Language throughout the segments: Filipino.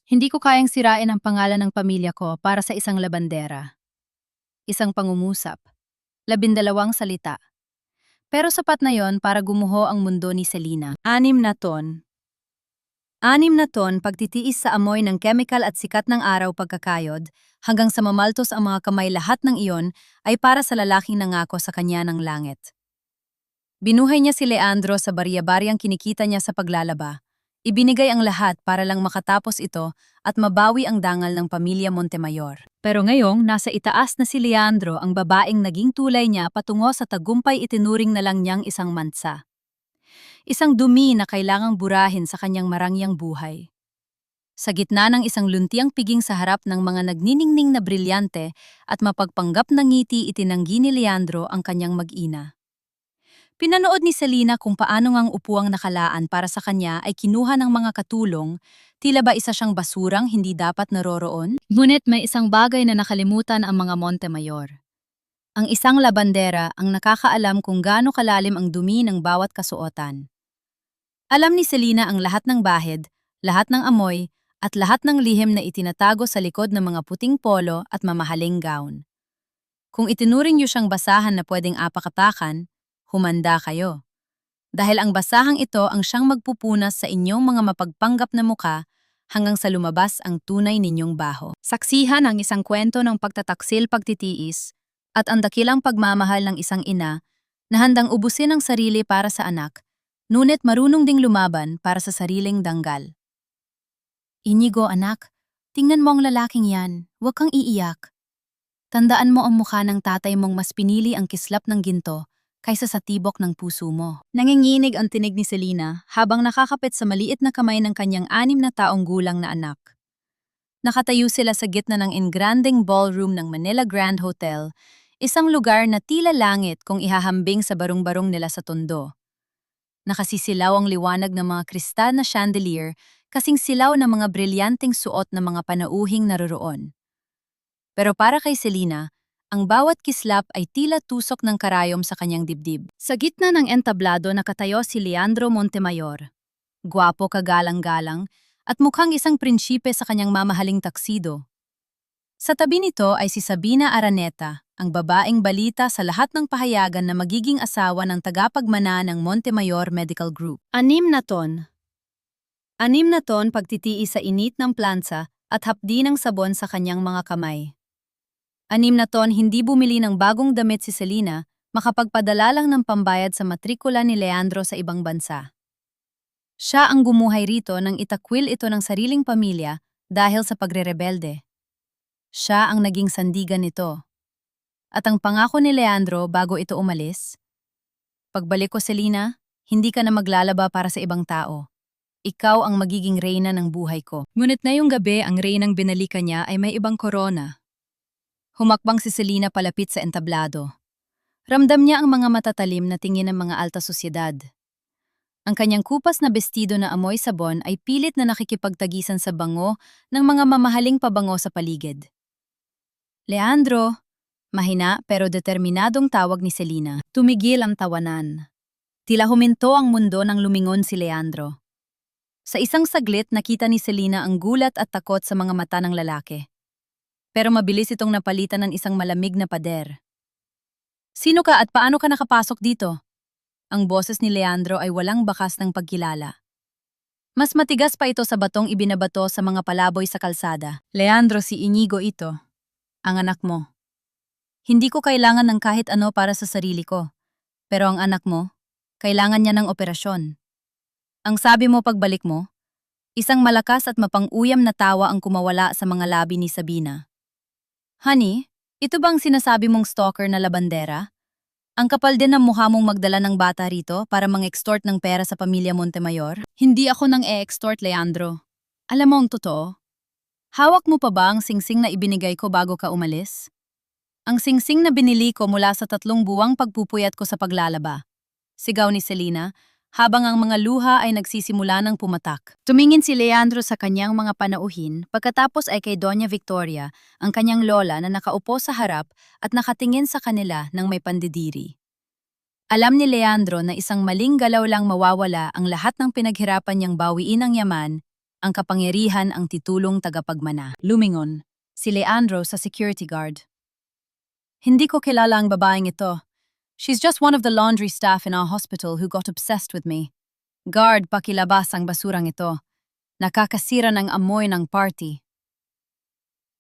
Hindi ko kayang sirain ang pangalan ng pamilya ko para sa isang labandera, isang pangungusap, 12 salita. Pero sapat na yon para gumuho ang mundo ni Selena. 6 na ton. 6 na ton pagtitiis sa amoy ng chemical at sikat ng araw pagkakayod, hanggang sa mamaltos ang mga kamay, lahat ng iyon ay para sa lalaking nangako sa kanya ng langit. Binuhay niya si Leandro sa barya-baryang kinikita niya sa paglalaba. Ibinigay ang lahat para lang makatapos ito at mabawi ang dangal ng pamilya Montemayor. Pero ngayong nasa itaas na si Leandro, ang babaeng naging tulay niya patungo sa tagumpay, itinuring na lang niyang isang mansa. Isang dumi na kailangang burahin sa kanyang marangyang buhay. Sa gitna ng isang luntiang piging sa harap ng mga nagniningning na brilyante at mapagpanggap na ngiti, itinanggi ni Leandro ang kanyang mag-ina. Pinanood ni Selena kung paano ngang upuang nakalaan para sa kanya ay kinuha ng mga katulong, tila ba isa siyang basurang hindi dapat naroroon? Ngunit may isang bagay na nakalimutan ang mga Montemayor. Ang isang labandera ang nakakaalam kung gaano kalalim ang dumi ng bawat kasuotan. Alam ni Selena ang lahat ng bahid, lahat ng amoy, at lahat ng lihim na itinatago sa likod ng mga puting polo at mamahaling gown. Kung itinuring niyo siyang basahan na pwedeng apakapakan, humanda kayo. Dahil ang basahang ito ang siyang magpupunas sa inyong mga mapagpanggap na muka hanggang sa lumabas ang tunay ninyong baho. Saksihan ang isang kwento ng pagtataksil, pagtitiis, at ang dakilang pagmamahal ng isang ina na handang ubusin ang sarili para sa anak, ngunit marunong ding lumaban para sa sariling danggal. Inigo, anak, tingnan mo ang lalaking yan, huwag kang iiyak. Tandaan mo ang mukha ng tatay mong mas pinili ang kislap ng ginto kaysa sa tibok ng puso mo. Nanginginig ang tinig ni Selena habang nakakapit sa maliit na kamay ng kanyang 6 na taong gulang na anak. Nakatayo sila sa gitna ng engranding ballroom ng Manila Grand Hotel, isang lugar na tila langit kung ihahambing sa barong-barong nila sa tondo. Nakasisilaw ang liwanag ng mga kristal na chandelier, kasing silaw ng mga brilyanteng suot ng mga panauhing naroroon. Pero para kay Selena, ang bawat kislap ay tila tusok ng karayom sa kanyang dibdib. Sa gitna ng entablado nakatayo si Leandro Montemayor. Gwapo, kagalang-galang, at mukhang isang prinsipe sa kanyang mamahaling taksido. Sa tabi nito ay si Sabina Araneta, ang babaeng balita sa lahat ng pahayagan na magiging asawa ng tagapagmana ng Montemayor Medical Group. 6 na ton. 6 na ton pagtitiis sa init ng plansa at hapdi ng sabon sa kanyang mga kamay. 6 na ton hindi bumili ng bagong damit si Selena, makapagpadala lang ng pambayad sa matrikula ni Leandro sa ibang bansa. Siya ang gumuhay rito nang itakwil ito ng sariling pamilya dahil sa pagrerebelde. Siya ang naging sandigan nito. At ang pangako ni Leandro bago ito umalis, pagbalik ko, Selena, hindi ka na maglalaba para sa ibang tao. Ikaw ang magiging reyna ng buhay ko. Ngunit na yung gabi, ang reynang binalika niya ay may ibang korona. Humakbang si Selena palapit sa entablado. Ramdam niya ang mga matatalim na tingin ng mga alta sosyedad. Ang kanyang kupas na bestido na amoy sabon ay pilit na nakikipagtagisan sa bango ng mga mamahaling pabango sa paligid. Leandro, mahina pero determinadong tawag ni Selena. Tumigil ang tawanan. Tila huminto ang mundo nang lumingon si Leandro. Sa isang saglit nakita ni Selena ang gulat at takot sa mga mata ng lalaki. Pero mabilis itong napalitan ng isang malamig na pader. Sino ka at paano ka nakapasok dito? Ang boses ni Leandro ay walang bakas ng pagkilala. Mas matigas pa ito sa batong ibinabato sa mga palaboy sa kalsada. Leandro, si Inigo ito. Ang anak mo. Hindi ko kailangan ng kahit ano para sa sarili ko. Pero ang anak mo, kailangan niya ng operasyon. Ang sabi mo pagbalik mo, isang malakas at mapang-uyam na tawa ang kumawala sa mga labi ni Sabina. Honey, ito bang sinasabi mong stalker na labandera? Ang kapal din ng mukha mong magdala ng bata rito para mang-extort ng pera sa pamilya Montemayor? Hindi ako nang e-extort, Leandro. Alam mo ang totoo? Hawak mo pa ba ang singsing na ibinigay ko bago ka umalis? Ang singsing na binili ko mula sa 3 buwang pagpupuyat ko sa paglalaba. Sigaw ni Selena, habang ang mga luha ay nagsisimula ng pumatak. Tumingin si Leandro sa kanyang mga panauhin, pagkatapos ay kay Doña Victoria, ang kanyang lola na nakaupo sa harap at nakatingin sa kanila ng may pandidiri. Alam ni Leandro na isang maling galaw lang mawawala ang lahat ng pinaghirapan niyang bawiin ang yaman, Ang kapangyarihan ang titulong tagapagmana. Lumingon, si Leandro sa security guard. Hindi ko kilala ang babaeng ito. She's just one of the laundry staff in our hospital who got obsessed with me. Guard, pakilabas ang basurang ito. Nakakasira ng amoy ng party.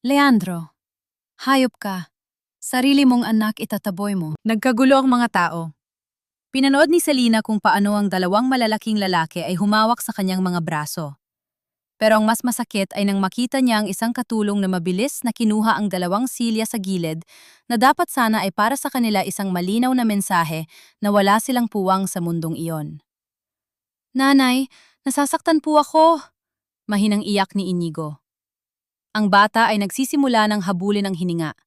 Leandro, hayop ka. Sarili mong anak itataboy mo. Nagkagulo ang mga tao. Pinanood ni Selena kung paano ang dalawang malalaking lalaki ay humawak sa kanyang mga braso. Pero ang mas masakit ay nang makita niya ang isang katulong na mabilis na kinuha ang dalawang silya sa gilid na dapat sana ay para sa kanila isang malinaw na mensahe na wala silang puwang sa mundong iyon. Nanay, nasasaktan po ako! Mahinang iyak ni Inigo. Ang bata ay nagsisimula ng habulin ang hininga.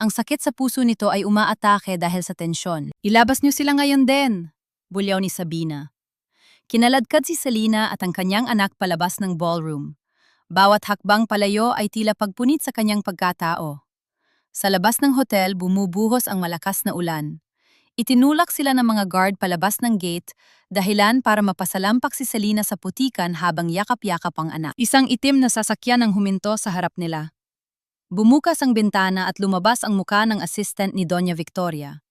Ang sakit sa puso nito ay umaatake dahil sa tensyon. Ilabas niyo sila ngayon din, bulyaw ni Sabina. Kinaladkad si Selena at ang kanyang anak palabas ng ballroom. Bawat hakbang palayo ay tila pagpunit sa kanyang pagkatao. Sa labas ng hotel, bumubuhos ang malakas na ulan. Itinulak sila ng mga guard palabas ng gate, dahilan para mapasalampak si Selena sa putikan habang yakap-yakap ang anak. Isang itim na sasakyan ang huminto sa harap nila. Bumukas ang bintana at lumabas ang muka ng assistant ni Doña Victoria.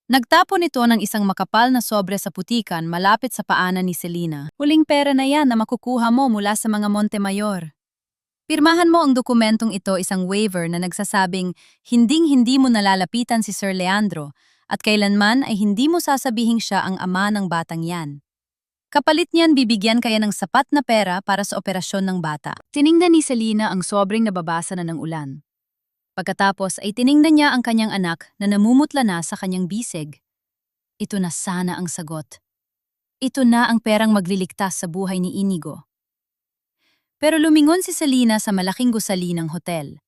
Nagtapon ito ng isang makapal na sobre sa putikan malapit sa paanan ni Selena. Huling pera na yan na makukuha mo mula sa mga Montemayor. Pirmahan mo ang dokumentong ito, isang waiver na nagsasabing hinding-hindi mo nalalapitan si Sir Leandro at kailanman ay hindi mo sasabihing siya ang ama ng batang yan. Kapalit niyan bibigyan kaya ng sapat na pera para sa operasyon ng bata. Tiningnan ni Selena ang sobrang nababasa na ng ulan. Pagkatapos ay tiningnan niya ang kanyang anak na namumutla na sa kanyang bisig. Ito na sana ang sagot. Ito na ang perang magliligtas sa buhay ni Inigo. Pero lumingon si Selena sa malaking gusali ng hotel.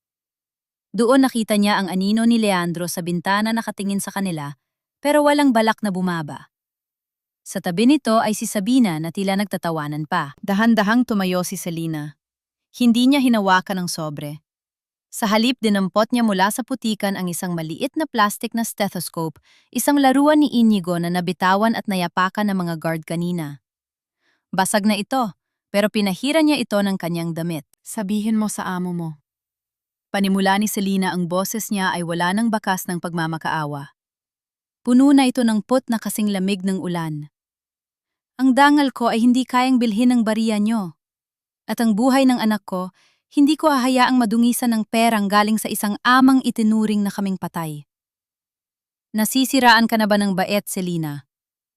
Doon nakita niya ang anino ni Leandro sa bintana nakatingin sa kanila, pero walang balak na bumaba. Sa tabi nito ay si Sabina na tila nagtatawanan pa. Dahan-dahang tumayo si Selena. Hindi niya hinawakan ang sobre. Sa halip dinampot niya mula sa putikan ang isang maliit na plastic na stethoscope, isang laruan ni Inigo na nabitawan at nayapakan ng mga guard kanina. Basag na ito, pero pinahiran niya ito ng kanyang damit. Sabihin mo sa amo mo. Panimula ni Selena, ang boses niya ay wala ng bakas ng pagmamakaawa. Puno na ito ng put na kasing lamig ng ulan. Ang dangal ko ay hindi kayang bilhin ng bariya niyo. At ang buhay ng anak ko, hindi ko hahayaang madungisan ng perang galing sa isang amang itinuring na kaming patay. Nasisiraan ka na ba ng bait, Selena?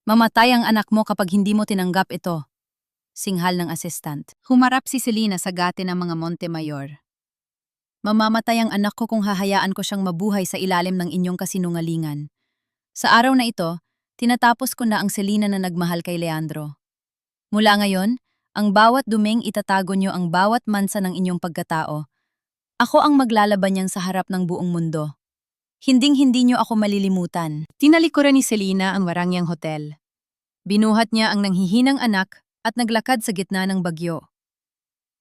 Mamatay ang anak mo kapag hindi mo tinanggap ito. Singhal ng assistant. Humarap si Selena sa gate ng mga Montemayor. Mamamatay ang anak ko kung hahayaan ko siyang mabuhay sa ilalim ng inyong kasinungalingan. Sa araw na ito, tinatapos ko na ang Selena na nagmahal kay Leandro. Mula ngayon, ang bawat duming itatago niyo ang bawat mansa ng inyong pagkatao. Ako ang maglalaban niyan sa harap ng buong mundo. Hinding-hindi niyo ako malilimutan. Tinalikuran ni Selena ang warangyang hotel. Binuhat niya ang nanghihinang anak at naglakad sa gitna ng bagyo.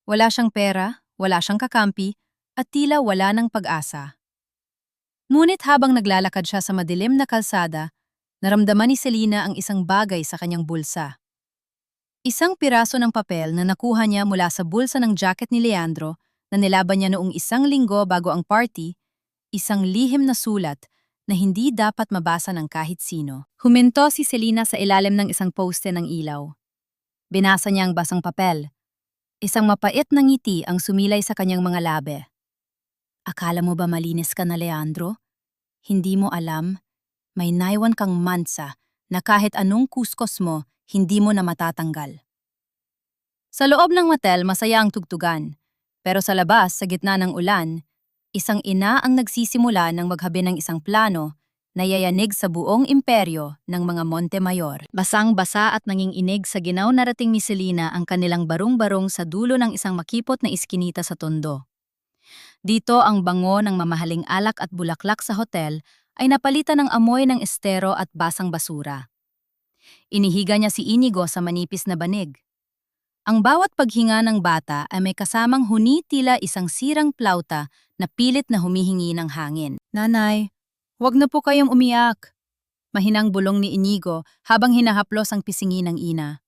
Wala siyang pera, wala siyang kakampi, at tila wala ng pag-asa. Ngunit habang naglalakad siya sa madilim na kalsada, naramdaman ni Selena ang isang bagay sa kanyang bulsa. Isang piraso ng papel na nakuha niya mula sa bulsa ng jacket ni Leandro na nilaban niya noong 1 linggo bago ang party, isang lihim na sulat na hindi dapat mabasa ng kahit sino. Huminto si Selena sa ilalim ng isang poste ng ilaw. Binasa niya ang basang papel. Isang mapait na ngiti ang sumilay sa kanyang mga labi. Akala mo ba malinis ka na, Leandro? Hindi mo alam, may naiwan kang mansa na kahit anong kuskos mo, hindi mo na matatanggal. Sa loob ng motel, masaya ang tugtugan. Pero sa labas, sa gitna ng ulan, isang ina ang nagsisimula ng maghabi ng isang plano na yayanig sa buong imperyo ng mga Montemayor. Basang-basa at nanginginig sa ginaw na rating ni Selena ang kanilang barong-barong sa dulo ng isang makipot na iskinita sa tondo. Dito ang bango ng mamahaling alak at bulaklak sa hotel ay napalitan ng amoy ng estero at basang basura. Inihiga niya si Inigo sa manipis na banig. Ang bawat paghinga ng bata ay may kasamang huni, tila isang sirang plauta na pilit na humihingi ng hangin. Nanay, huwag na po kayong umiyak. Mahinang bulong ni Inigo habang hinahaplos ang pisingi ng ina.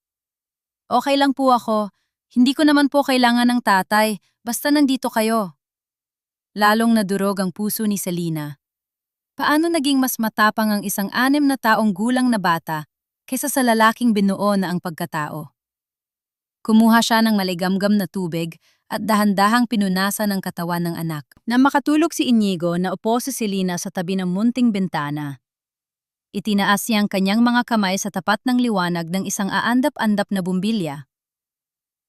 Okay lang po ako, Hindi ko naman po kailangan ng tatay, basta nandito kayo. Lalong nadurog ang puso ni Selena. Paano naging mas matapang ang isang 6 na taong gulang na bata kaysa sa lalaking binuo na ang pagkatao? Kumuha siya ng maligamgam na tubig at dahan-dahang pinunasan ang katawan ng anak. Na makatulog si Inigo na upo si Selena sa tabi ng munting bintana. Itinaas niya ang kanyang mga kamay sa tapat ng liwanag ng isang aandap-andap na bumbilya.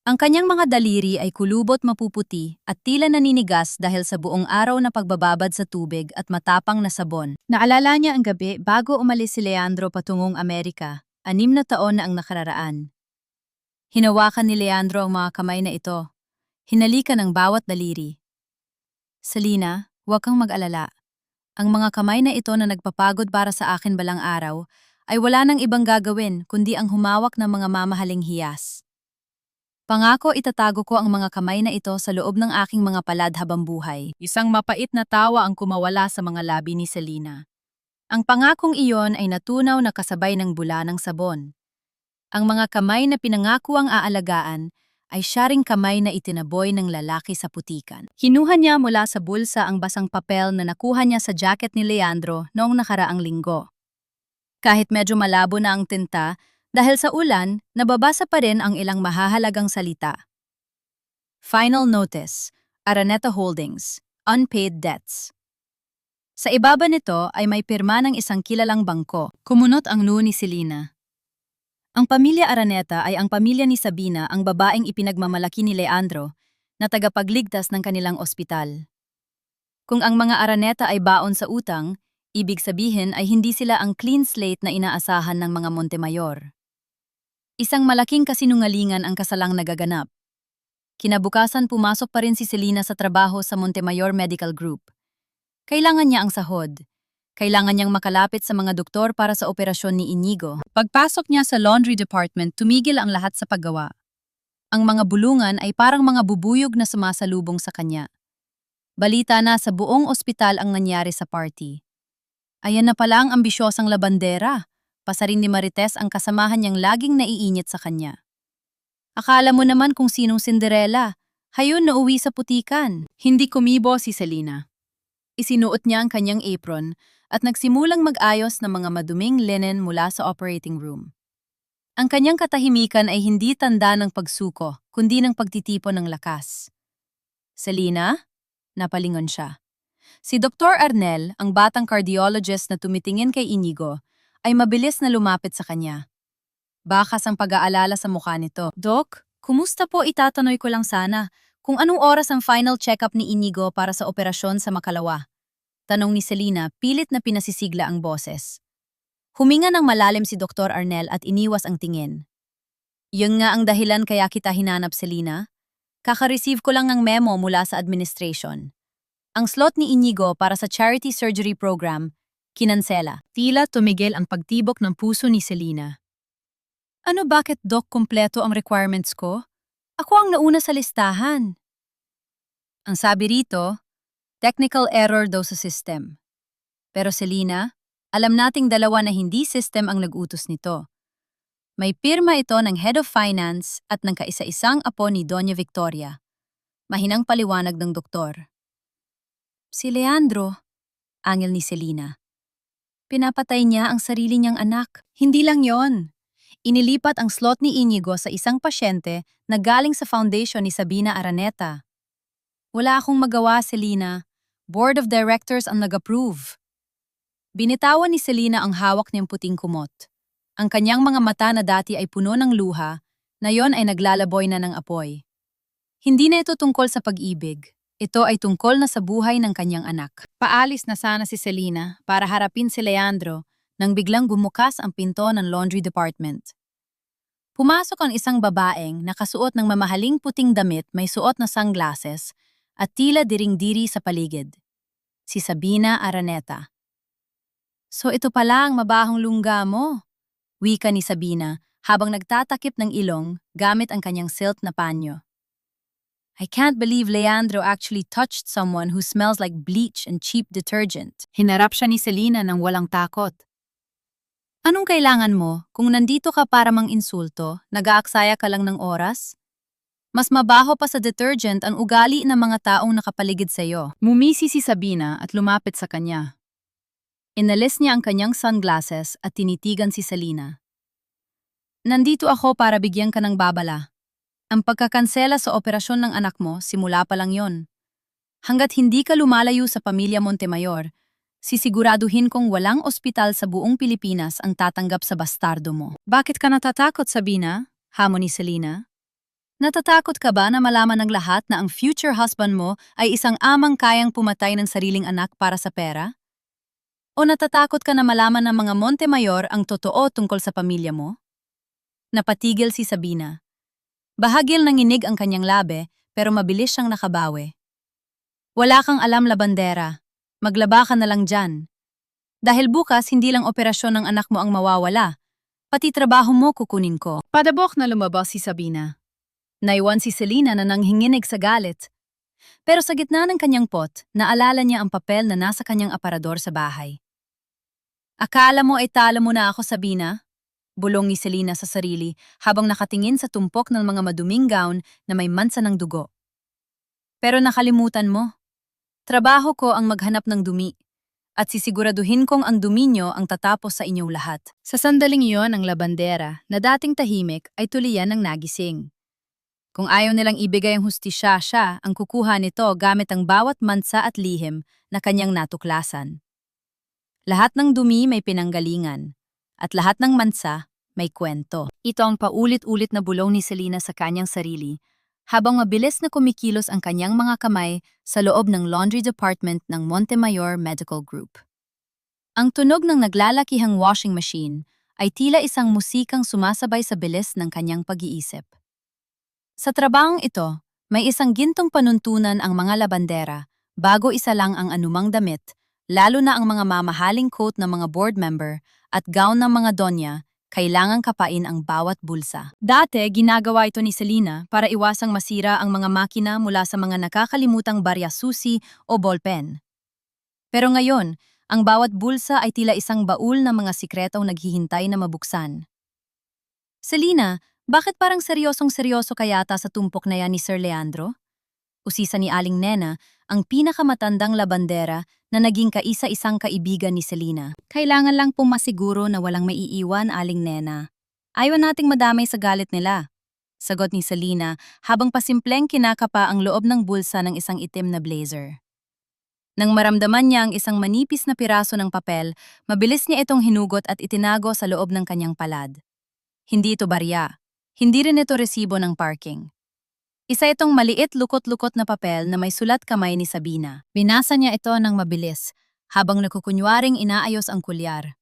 Ang kanyang mga daliri ay kulubot mapuputi at tila naninigas dahil sa buong araw na pagbababad sa tubig at matapang na sabon. Naalala niya ang gabi bago umalis si Leandro patungong Amerika, 6 na taon na ang nakararaan. Hinawakan ni Leandro ang mga kamay na ito. Hinalikan ang bawat daliri. Selena, huwag kang mag-alala. Ang mga kamay na ito na nagpapagod para sa akin balang araw ay wala nang ibang gagawin kundi ang humawak ng mga mamahaling hiyas. Pangako itatago ko ang mga kamay na ito sa loob ng aking mga palad habang buhay. Isang mapait na tawa ang kumawala sa mga labi ni Selena. Ang pangakong iyon ay natunaw na kasabay ng bula ng sabon. Ang mga kamay na pinangako ang aalagaan ay siya ring kamay na itinaboy ng lalaki sa putikan. Hinuha niya mula sa bulsa ang basang papel na nakuha niya sa jacket ni Leandro noong nakaraang linggo. Kahit medyo malabo na ang tinta, dahil sa ulan, nababasa pa rin ang ilang mahahalagang salita. Final Notice, Araneta Holdings, Unpaid Debts. Sa ibaba nito ay may pirma ng isang kilalang bangko. Kumunot ang noo ni Selena. Ang pamilya Araneta ay ang pamilya ni Sabina, ang babaeng ipinagmamalaki ni Leandro, na tagapagligtas ng kanilang ospital. Kung ang mga Araneta ay baon sa utang, ibig sabihin ay hindi sila ang clean slate na inaasahan ng mga Montemayor. Isang malaking kasinungalingan ang kasalang nagaganap. Kinabukasan pumasok pa rin si Selena sa trabaho sa Montemayor Medical Group. Kailangan niya ang sahod. Kailangan niyang makalapit sa mga doktor para sa operasyon ni Inigo. Pagpasok niya sa laundry department, tumigil ang lahat sa paggawa. Ang mga bulungan ay parang mga bubuyog na sumasalubong sa kanya. Balita na sa buong ospital ang nangyari sa party. Ayan na pala ang ambisyosang labandera. Pasarin ni Marites ang kasamahan niyang laging naiinit sa kanya. Akala mo naman kung sinong Cinderella. Hayun na uwi sa putikan. Hindi kumibo si Selena. Isinuot niya ang kanyang apron at nagsimulang mag-ayos ng mga maduming linen mula sa operating room. Ang kanyang katahimikan ay hindi tanda ng pagsuko, kundi ng pagtitipon ng lakas. Selena? Napalingon siya. Si Dr. Arnel, ang batang cardiologist na tumitingin kay Inigo, ay mabilis na lumapit sa kanya. Bakas ang pag-aalala sa mukha nito. Doc, kumusta po, itatanong ko lang sana kung anong oras ang final check-up ni Inigo para sa operasyon sa Makalawa. Tanong ni Selena, pilit na pinasisigla ang boses. Huminga ng malalim si Dr. Arnel at iniwas ang tingin. Yun nga ang dahilan kaya kita hinanap, Selena. Kaka-receive ko lang ng memo mula sa administration. Ang slot ni Inigo para sa charity surgery program, kinansela. Tila tumigil ang pagtibok ng puso ni Selena. Ano, bakit, Doc, kumpleto ang requirements ko? Ako ang nauna sa listahan. Ang sabi rito, technical error daw sa system. Pero Selena, alam nating dalawa na hindi system ang nag-utos nito. May pirma ito ng Head of Finance at ng kaisa-isang apo ni Doña Victoria. Mahinang paliwanag ng doktor. Si Leandro, angel ni Selena. Pinapatay niya ang sarili niyang anak. Hindi lang yon. Inilipat ang slot ni Inigo sa isang pasyente na galing sa foundation ni Sabina Araneta. Wala akong magawa, Selena. Board of Directors ang nag-approve. Binitawan ni Selena ang hawak niyang puting kumot. Ang kanyang mga mata na dati ay puno ng luha, na yon ay naglalaboy na ng apoy. Hindi na ito tungkol sa pag-ibig. Ito ay tungkol na sa buhay ng kanyang anak. Paalis na sana si Selena para harapin si Leandro nang biglang bumukas ang pinto ng laundry department. Pumasok ang isang babaeng nakasuot ng mamahaling puting damit, may suot na sunglasses at tila diring-diri sa paligid. Si Sabina Araneta. So ito pala ang mabahong lungga mo, wika ni Sabina habang nagtatakip ng ilong gamit ang kanyang silk na panyo. I can't believe Leandro actually touched someone who smells like bleach and cheap detergent. Hinarap siya ni Selena ng walang takot. Anong kailangan mo kung nandito ka para mang insulto, nag-aaksaya ka lang ng oras? Mas mabaho pa sa detergent ang ugali ng mga taong nakapaligid sa iyo. Mumisi si Sabina at lumapit sa kanya. Inalis niya ang kanyang sunglasses at tinitigan si Selena. Nandito ako para bigyan ka ng babala. Ang pagkakansela sa operasyon ng anak mo, simula pa lang yon. Hanggat hindi ka lumalayo sa pamilya Montemayor, sisiguraduhin kong walang ospital sa buong Pilipinas ang tatanggap sa bastardo mo. Bakit ka natatakot, Sabina? Hamon ni Selena. Natatakot ka ba na malaman ng lahat na ang future husband mo ay isang amang kayang pumatay ng sariling anak para sa pera? O natatakot ka na malaman ng mga Montemayor ang totoo tungkol sa pamilya mo? Napatigil si Sabina. Bahagil nanginig ang kanyang labi pero mabilis siyang nakabawi. Wala kang alam, labandera. Maglaba ka na lang dyan. Dahil bukas hindi lang operasyon ng anak mo ang mawawala, pati trabaho mo kukunin ko. Padabok na lumabas si Sabina. Naiwan si Selena na nanghinginig sa galit. Pero sa gitna ng kanyang pot, naalala niya ang papel na nasa kanyang aparador sa bahay. Akala mo ay talo mo na ako, Sabina? Bulong ni Selena sa sarili habang nakatingin sa tumpok ng mga maduming gown na may mansa ng dugo. Pero nakalimutan mo. Trabaho ko ang maghanap ng dumi. At sisiguraduhin kong ang dumi nyo ang tatapos sa inyong lahat. Sa sandaling iyon, ang labandera, na dating tahimik, ay tuliyan ng nagising. Kung ayaw nilang ibigay ang hustisya, siya ang kukuha nito gamit ang bawat mansa at lihim na kanyang natuklasan. Lahat ng dumi may pinanggalingan, at lahat ng mansa may kwento. Ito ang paulit-ulit na bulong ni Selena sa kanyang sarili, habang mabilis na kumikilos ang kanyang mga kamay sa loob ng laundry department ng Montemayor Medical Group. Ang tunog ng naglalakihang washing machine ay tila isang musikang sumasabay sa bilis ng kanyang pag-iisip. Sa trabahong ito, may isang gintong panuntunan ang mga labandera bago isa lang ang anumang damit, lalo na ang mga mamahaling coat ng mga board member at gown ng mga donya, kailangang kapain ang bawat bulsa. Dati, ginagawa ito ni Selena para iwasang masira ang mga makina mula sa mga nakakalimutang barya susi o ballpen. Pero ngayon, ang bawat bulsa ay tila isang baul ng mga sikretong naghihintay na mabuksan. Selena, bakit parang seryosong-seryoso ka yata sa tumpok na yan ni Sir Leandro? Usisa ni Aling Nena, ang pinakamatandang labandera na naging kaisa-isang kaibigan ni Selena. Kailangan lang pong masiguro na walang maiiwan, Aling Nena. Ayaw nating madamay sa galit nila. Sagot ni Selena habang pasimpleng kinakapa ang loob ng bulsa ng isang itim na blazer. Nang maramdaman niya ang isang manipis na piraso ng papel, mabilis niya itong hinugot at itinago sa loob ng kanyang palad. Hindi ito barya. Hindi rin ito resibo ng parking. Isa itong maliit lukot-lukot na papel na may sulat kamay ni Sabina. Binasa niya ito ng mabilis, habang nakukunwaring inaayos ang kulyar.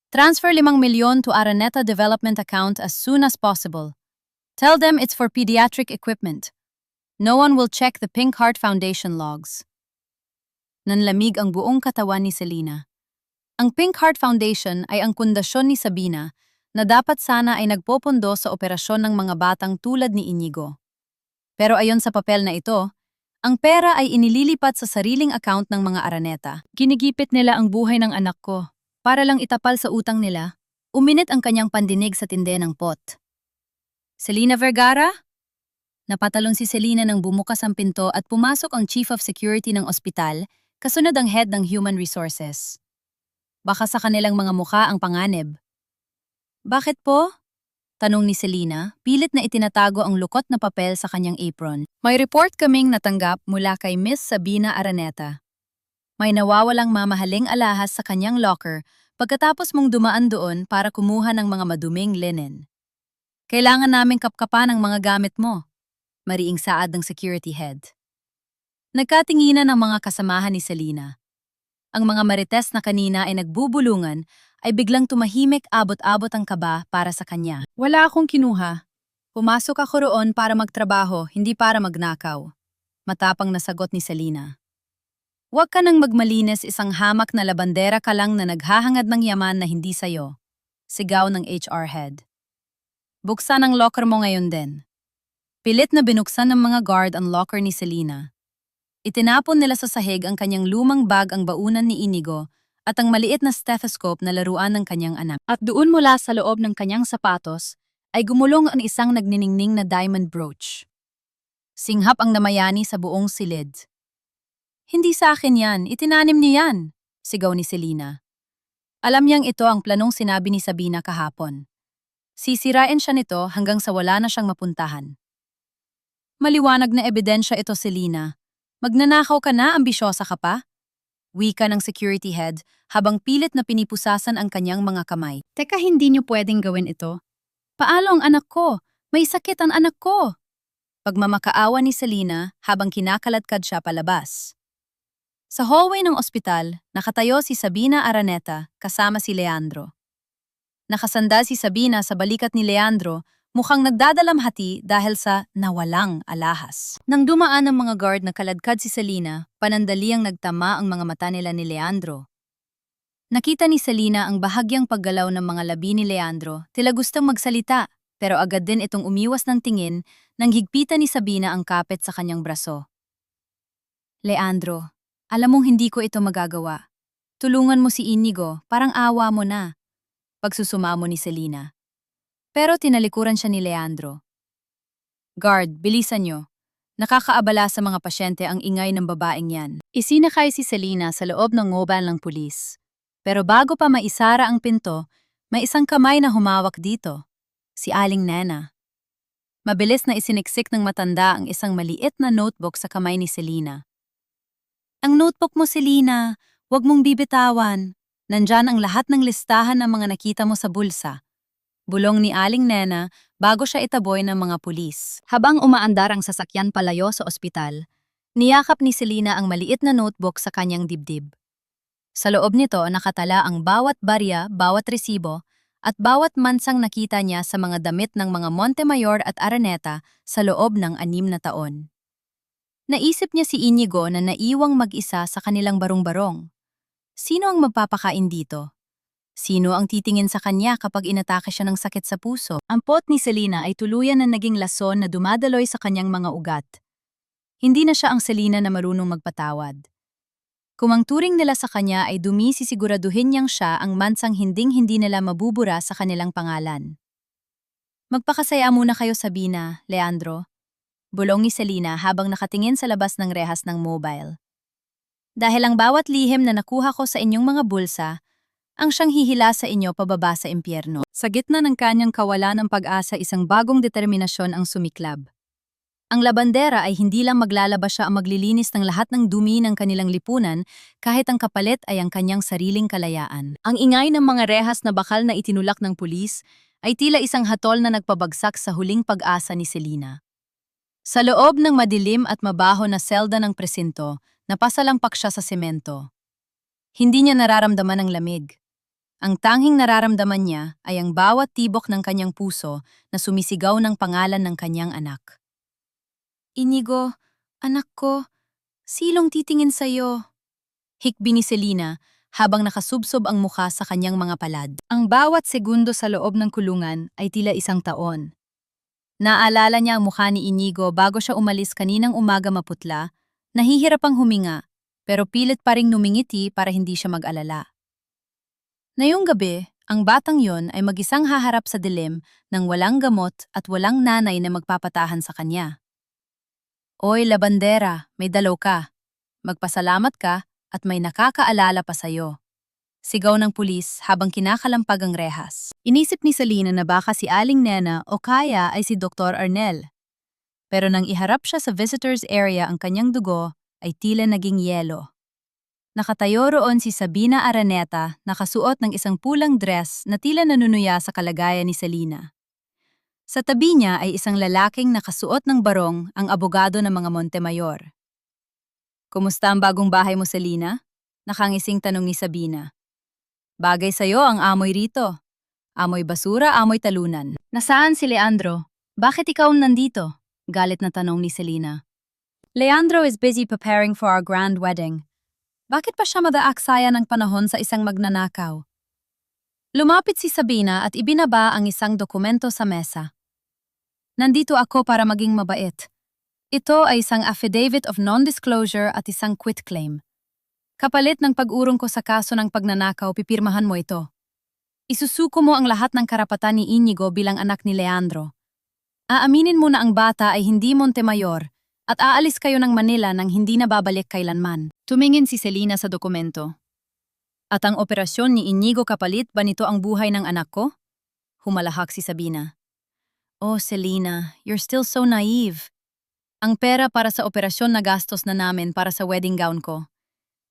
Transfer 5 milyon to Araneta Development Account as soon as possible. Tell them it's for pediatric equipment. No one will check the Pink Heart Foundation logs. Nanlamig ang buong katawan ni Selena. Ang Pink Heart Foundation ay ang pundasyon ni Sabina na dapat sana ay nagpopondo sa operasyon ng mga batang tulad ni Inigo. Pero ayon sa papel na ito, ang pera ay inililipat sa sariling account ng mga Araneta. Ginigipit nila ang buhay ng anak ko. Para lang itapal sa utang nila, uminit ang kanyang pandinig sa tinde ng pot. Selena Vergara? Napatalon si Selena nang bumukas ang pinto at pumasok ang Chief of Security ng ospital, kasunod ang head ng Human Resources. Baka sa kanilang mga mukha ang panganib. Bakit po? Tanong ni Selena, pilit na itinatago ang lukot na papel sa kanyang apron. May report kaming natanggap mula kay Miss Sabina Araneta. May nawawalang mamahaling alahas sa kanyang locker pagkatapos mong dumaan doon para kumuha ng mga maduming linen. Kailangan naming kapkapan ang mga gamit mo, mariing saad ng security head. Nagkatinginan ang mga kasamahan ni Selena. Ang mga marites na kanina ay nagbubulungan ay biglang tumahimik abot-abot ang kaba para sa kanya. Wala akong kinuha. Pumasok ako roon para magtrabaho, hindi para magnakaw. Matapang na sagot ni Selena. Huwag ka nang magmalinis, isang hamak na labandera ka lang na naghahangad ng yaman na hindi sayo. Sigaw ng HR head. Buksan ang locker mo ngayon din. Pilit na binuksan ng mga guard ang locker ni Selena. Itinapon nila sa sahig ang kanyang lumang bag, ang baunan ni Inigo, at ang maliit na stethoscope na laruan ng kanyang anak. At doon mula sa loob ng kanyang sapatos, ay gumulong ang isang nagniningning na diamond brooch. Singhap ang namayani sa buong silid. Hindi sa akin yan, itinanim niyo yan, sigaw ni Selena. Alam niyang ito ang planong sinabi ni Sabina kahapon. Sisirain siya nito hanggang sa wala na siyang mapuntahan. Maliwanag na ebidensya ito, Selena. Magnanakaw ka na, ambisyosa ka pa? Wika ng security head habang pilit na pinipusasan ang kanyang mga kamay. Teka, hindi niyo pwedeng gawin ito. Paano ang anak ko? May sakit ang anak ko. Pagmamakaawa ni Selena habang kinakaladkad siya palabas. Sa hallway ng ospital, nakatayo si Sabina Araneta kasama si Leandro. Nakasanda si Sabina sa balikat ni Leandro, mukhang nagdadalamhati dahil sa nawalang alahas. Nang dumaan ang mga guard na kaladkad si Selena, panandaliang nagtama ang mga mata nila ni Leandro. Nakita ni Selena ang bahagyang paggalaw ng mga labi ni Leandro, tila gustong magsalita, pero agad din itong umiwas ng tingin nang higpitan ni Sabina ang kapit sa kanyang braso. Leandro, alam mong hindi ko ito magagawa. Tulungan mo si Inigo, parang awa mo na. Pagsusumamo ni Selena. Pero tinalikuran siya ni Leandro. Guard, bilisan nyo. Nakakaabala sa mga pasyente ang ingay ng babaeng yan. Isinakay si Selena sa loob ng mobile ng pulis. Pero bago pa maisara ang pinto, may isang kamay na humawak dito. Si Aling Nena. Mabilis na isiniksik ng matanda ang isang maliit na notebook sa kamay ni Selena. Ang notebook mo, Selena. Huwag mong bibitawan. Nandyan ang lahat ng listahan ng mga nakita mo sa bulsa. Bulong ni Aling Nena bago siya itaboy ng mga pulis. Habang umaandar ang sasakyan palayo sa ospital, niyakap ni Selena ang maliit na notebook sa kanyang dibdib. Sa loob nito nakatala ang bawat barya, bawat resibo, at bawat mansang nakita niya sa mga damit ng mga Montemayor at Araneta sa loob ng 6 na taon. Naisip niya si Inigo na naiwang mag-isa sa kanilang barong-barong. Sino ang magpapakain dito? Sino ang titingin sa kanya kapag inatake siya ng sakit sa puso? Ang pot ni Selena ay tuluyan na naging lason na dumadaloy sa kanyang mga ugat. Hindi na siya ang Selena na marunong magpatawad. Kung ang turing nila sa kanya ay dumi, sisiguraduhin niyang siya ang mansang hinding-hindi nila mabubura sa kanilang pangalan. Magpakasaya muna kayo, Sabina, Leandro. Bulong ni Selena habang nakatingin sa labas ng rehas ng mobile. Dahil ang bawat lihim na nakuha ko sa inyong mga bulsa, ang siyang hihila sa inyo pababa sa impyerno. Sa gitna ng kanyang kawalan ng pag-asa, isang bagong determinasyon ang sumiklab. Ang labandera ay hindi lang maglalabas siya ang maglilinis ng lahat ng dumi ng kanilang lipunan, kahit ang kapalit ay ang kanyang sariling kalayaan. Ang ingay ng mga rehas na bakal na itinulak ng pulis ay tila isang hatol na nagpabagsak sa huling pag-asa ni Selena. Sa loob ng madilim at mabaho na selda ng presinto, napasalampak siya sa semento. Hindi niya nararamdaman ang lamig. Ang tanging nararamdaman niya ay ang bawat tibok ng kanyang puso na sumisigaw ng pangalan ng kanyang anak. Inigo, anak ko, silong titingin sa'yo. Hikbi ni Selena habang nakasubsob ang mukha sa kanyang mga palad. Ang bawat segundo sa loob ng kulungan ay tila 1 taon. Naalala niya ang mukha ni Inigo bago siya umalis kaninang umaga maputla, nahihirapang huminga, pero pilit pa ring numingiti para hindi siya mag-alala. Ngayong gabi, ang batang yon ay mag-isang haharap sa dilim ng walang gamot at walang nanay na magpapatahan sa kanya. Oy, labandera, may dalaw ka. Magpasalamat ka at may nakakaalala pa sa'yo. Sigaw ng pulis habang kinakalampag ang rehas. Inisip ni Selena na baka si Aling Nena o kaya ay si Dr. Arnel. Pero nang iharap siya sa visitors area, ang kanyang dugo ay tila naging yelo. Nakatayo roon si Sabina Araneta, nakasuot ng isang pulang dress na tila nanunuya sa kalagayan ni Selena. Sa tabi niya ay isang lalaking nakasuot ng barong, ang abogado ng mga Montemayor. Kumusta ang bagong bahay mo, Selena? Nakangising tanong ni Sabina. Bagay sa'yo ang amoy rito. Amoy basura, amoy talunan. Nasaan si Leandro? Bakit ikaw nandito? Galit na tanong ni Selena. Leandro is busy preparing for our grand wedding. Bakit pa siya madaaksaya ng panahon sa isang magnanakaw? Lumapit si Sabina at ibinaba ang isang dokumento sa mesa. Nandito ako para maging mabait. Ito ay isang affidavit of non-disclosure at isang quitclaim. Kapalit ng pag-urong ko sa kaso ng pagnanakaw, pipirmahan mo ito. Isusuko mo ang lahat ng karapatan ni Inigo bilang anak ni Leandro. Aaminin mo na ang bata ay hindi Montemayor at aalis kayo ng Manila nang hindi na babalik kailanman. Tumingin si Selina sa dokumento. At ang operasyon ni Inigo kapalit ba nito ang buhay ng anak ko? Humalahak si Sabina. Oh, Selina, you're still so naive. Ang pera para sa operasyon na gastos na namin para sa wedding gown ko.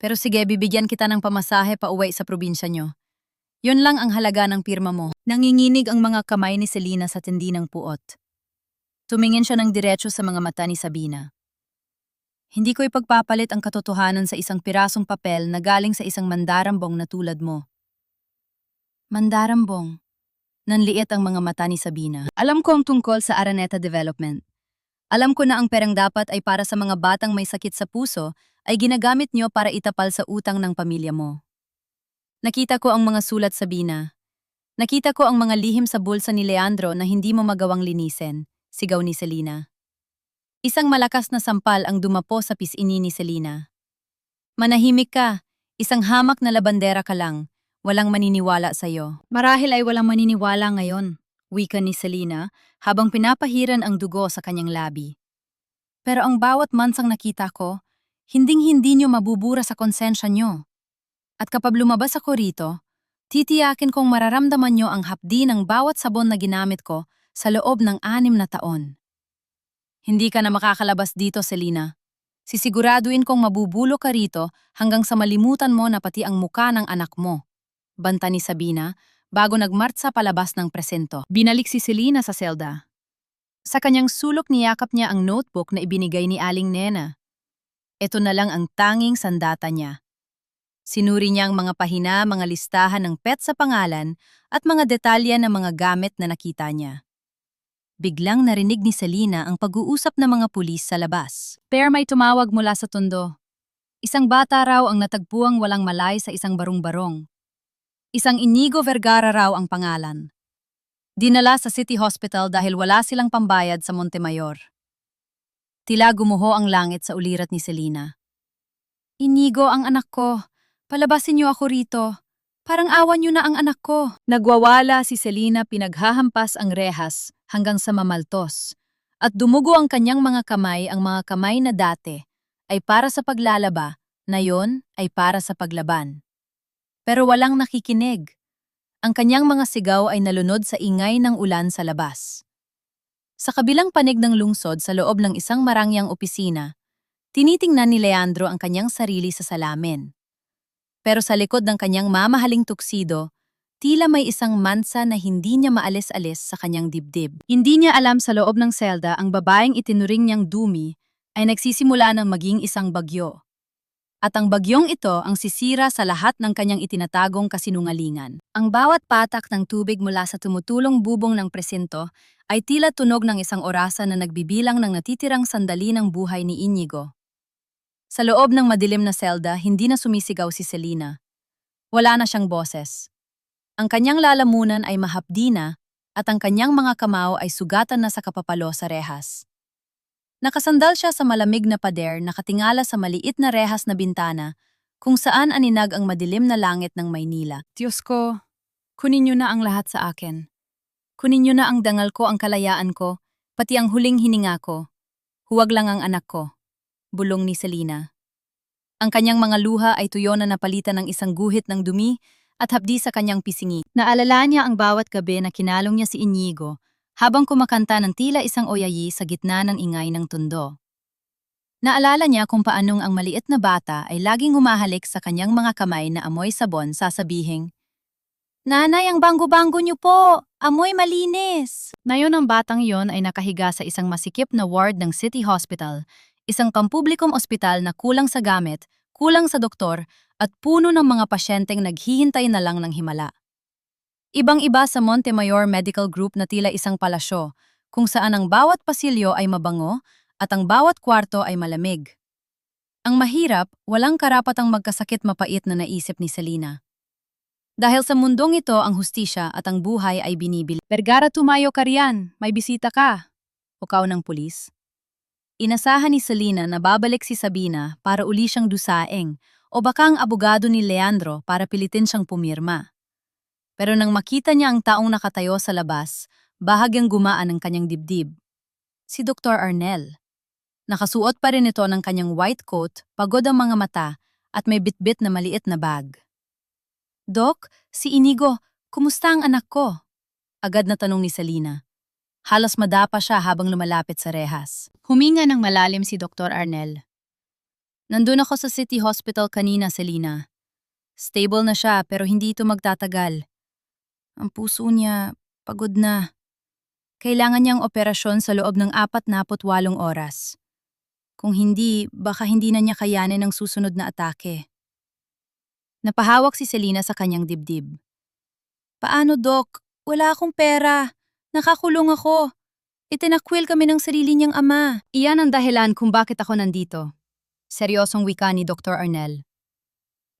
Pero sige, bibigyan kita ng pamasahe pa uwi sa probinsya nyo. Yun lang ang halaga ng pirma mo. Nanginginig ang mga kamay ni Selina sa tindi ng puot. Tumingin siya ng diretso sa mga mata ni Sabina. Hindi ko ipagpapalit ang katotohanan sa isang pirasong papel na galing sa isang mandarambong na tulad mo. Mandarambong. Nanliit ang mga mata ni Sabina. Alam ko ang tungkol sa Araneta Development. Alam ko na ang perang dapat ay para sa mga batang may sakit sa puso ay ginagamit nyo para itapal sa utang ng pamilya mo. Nakita ko ang mga sulat, Sabina. Nakita ko ang mga lihim sa bulsa ni Leandro na hindi mo magawang linisin, sigaw ni Selina. Isang malakas na sampal ang dumapo sa pisini ni Selina. Manahimik ka, isang hamak na labandera ka lang, walang maniniwala sa'yo. Marahil ay walang maniniwala ngayon, wika ni Selina habang pinapahiran ang dugo sa kanyang labi. Pero ang bawat mansang nakita ko, hinding-hindi nyo mabubura sa konsensya nyo. At kapag lumabas ako rito, titiyakin kong mararamdaman nyo ang hapdi ng bawat sabon na ginamit ko sa loob ng 6 na taon. Hindi ka na makakalabas dito, Selina. Sisiguraduhin kong mabubulo ka rito hanggang sa malimutan mo na pati ang muka ng anak mo. Banta ni Sabina bago nagmartsa palabas ng presento. Binalik si Selina sa selda. Sa kanyang sulok niyakap niya ang notebook na ibinigay ni Aling Nena. Ito na lang ang tanging sandata niya. Sinuri niya ang mga pahina, mga listahan ng pet sa pangalan at mga detalye ng mga gamit na nakita niya. Biglang narinig ni Selina ang pag-uusap ng mga pulis sa labas. Pero may tumawag mula sa tondo. Isang bata raw ang natagpuang walang malay sa isang barong-barong. Isang Inigo Vergara raw ang pangalan. Dinala sa City Hospital dahil wala silang pambayad sa Montemayor. Tila gumuho ang langit sa ulirat ni Selina. Inigo ang anak ko. Palabasin niyo ako rito. Parang awan niyo na ang anak ko. Nagwawala si Selina, pinaghahampas ang rehas hanggang sa mamaltos. At dumugo ang kanyang mga kamay na dati ay para sa paglalaba, na yon ay para sa paglaban. Pero walang nakikinig. Ang kanyang mga sigaw ay nalunod sa ingay ng ulan sa labas. Sa kabilang panig ng lungsod sa loob ng isang marangyang opisina, tinitingnan ni Leandro ang kanyang sarili sa salamin. Pero sa likod ng kanyang mamahaling tuksido, tila may isang mansa na hindi niya maalis-alis sa kanyang dibdib. Hindi niya alam sa loob ng selda ang babaeng itinuring niyang dumi ay nagsisimula ng maging isang bagyo. At ang bagyong ito ang sisira sa lahat ng kanyang itinatagong kasinungalingan. Ang bawat patak ng tubig mula sa tumutulong bubong ng presinto ay tila tunog ng isang orasan na nagbibilang ng natitirang sandali ng buhay ni Inigo. Sa loob ng madilim na selda, hindi na sumisigaw si Selina. Wala na siyang boses. Ang kanyang lalamunan ay mahapdi na at ang kanyang mga kamao ay sugatan na sa kapapalo sa rehas. Nakasandal siya sa malamig na pader, nakatingala sa maliit na rehas na bintana kung saan aninag ang madilim na langit ng Maynila. Diyos ko, kunin niyo na ang lahat sa akin. Kunin niyo na ang dangal ko, ang kalayaan ko, pati ang huling hininga ko. Huwag lang ang anak ko. Bulong ni Selina. Ang kanyang mga luha ay tuyo na napalitan ng isang guhit ng dumi at hapdi sa kanyang pisingi. Naalala niya ang bawat gabi na kinalong niya si Inigo habang kumakanta ng tila isang oyayi sa gitna ng ingay ng tundo. Naalala niya kung paanong ang maliit na bata ay laging humahalik sa kanyang mga kamay na amoy sabon, sasabihing, "Nanay, ang banggo-banggo niyo po! Amoy malinis!" Ngayon ang batang iyon ay nakahiga sa isang masikip na ward ng City Hospital, isang pampublikong ospital na kulang sa gamit, kulang sa doktor, at puno ng mga pasyenteng naghihintay na lang ng himala. Ibang-iba sa Montemayor Medical Group na tila isang palasyo, kung saan ang bawat pasilyo ay mabango at ang bawat kwarto ay malamig. Ang mahirap, walang karapatang magkasakit mapait na naisip ni Selina. Dahil sa mundong ito, ang hustisya at ang buhay ay binibili. "Vergara, tumayo ka riyan, may bisita ka," ukaw ng pulis. Inasahan ni Selina na babalik si Sabina para uli siyang dusaeng o baka ang abogado ni Leandro para pilitin siyang pumirma. Pero nang makita niya ang taong nakatayo sa labas, bahagyang gumaan ang kanyang dibdib. Si Dr. Arnel. Nakasuot pa rin ito ng kanyang white coat, pagod ang mga mata, at may bitbit na maliit na bag. Dok, si Inigo, kumusta ang anak ko? Agad na tanong ni Selina. Halos madapa siya habang lumalapit sa rehas. Huminga ng malalim si Dr. Arnel. Nandun ako sa City Hospital kanina, Selina. Stable na siya pero hindi ito magtatagal. Ang puso niya, pagod na. Kailangan niyang operasyon sa loob ng 48 oras. Kung hindi, baka hindi na niya kayanin ang susunod na atake. Napahawak si Selina sa kanyang dibdib. Paano, Dok? Wala akong pera. Nakakulong ako. Itinakwil kami ng sarili niyang ama. Iyan ang dahilan kung bakit ako nandito. Seryosong wika ni Dr. Arnel.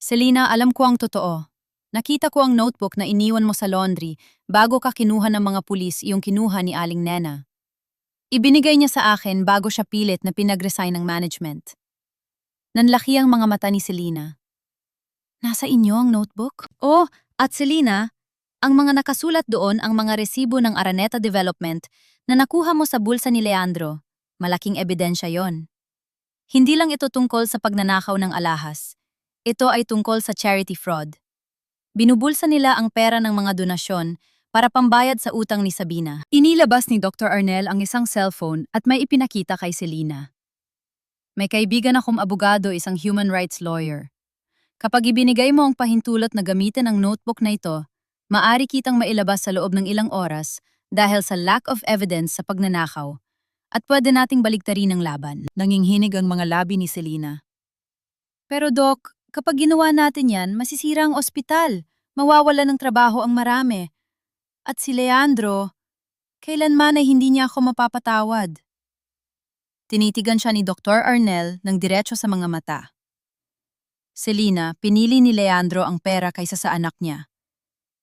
Selina, alam ko ang totoo. Nakita ko ang notebook na iniwan mo sa laundry bago ka kinuha ng mga pulis iyong kinuha ni Aling Nena. Ibinigay niya sa akin bago siya pilit na pinag-resign ng management. Nanlaki ang mga mata ni Selina. Nasa inyo ang notebook? Oh, at Selina, ang mga nakasulat doon ang mga resibo ng Araneta Development na nakuha mo sa bulsa ni Leandro. Malaking ebidensya yon. Hindi lang ito tungkol sa pagnanakaw ng alahas. Ito ay tungkol sa charity fraud. Binubulsa nila ang pera ng mga donasyon para pambayad sa utang ni Sabina. Inilabas ni Dr. Arnel ang isang cellphone at may ipinakita kay Selina. May kaibigan akong abogado, isang human rights lawyer. Kapag ibinigay mo ang pahintulot na gamitin ang notebook na ito, maari kitang mailabas sa loob ng ilang oras dahil sa lack of evidence sa pagnanakaw at pwede nating baligtarin ang laban. Nanginginig ang mga labi ni Selina. Pero Doc, kapag ginawa natin yan, masisira ang ospital. Mawawala ng trabaho ang marami. At si Leandro, kailanman ay hindi niya ako mapapatawad. Tinitigan siya ni Dr. Arnel ng diretso sa mga mata. Selina, pinili ni Leandro ang pera kaysa sa anak niya.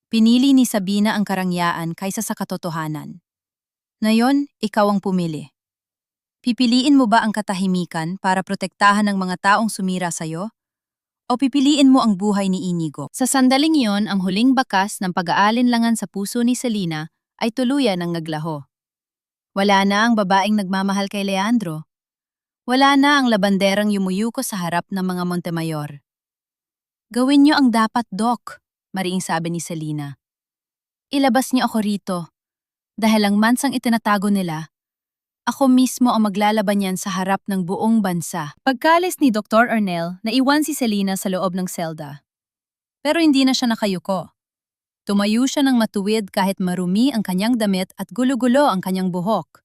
Pinili ni Sabina ang karangyaan kaysa sa katotohanan. Ngayon, ikaw ang pumili. Pipiliin mo ba ang katahimikan para protektahan ng mga taong sumira sa'yo? O pipiliin mo ang buhay ni Inigo? Sa sandaling iyon, ang huling bakas ng pag-aalinlangan sa puso ni Selina ay tuluyan ang naglaho. Wala na ang babaeng nagmamahal kay Leandro. Wala na ang labanderang yumuyuko sa harap ng mga Montemayor. Gawin niyo ang dapat, Doc, mariing sabi ni Selina. Ilabas niyo ako rito. Dahil ang mansang itinatago nila, ako mismo ang maglalaban yan sa harap ng buong bansa. Pagkalis ni Dr. Arnel, naiwan si Selina sa loob ng selda. Pero hindi na siya nakayuko. Tumayo siya ng matuwid kahit marumi ang kanyang damit at gulo-gulo ang kanyang buhok.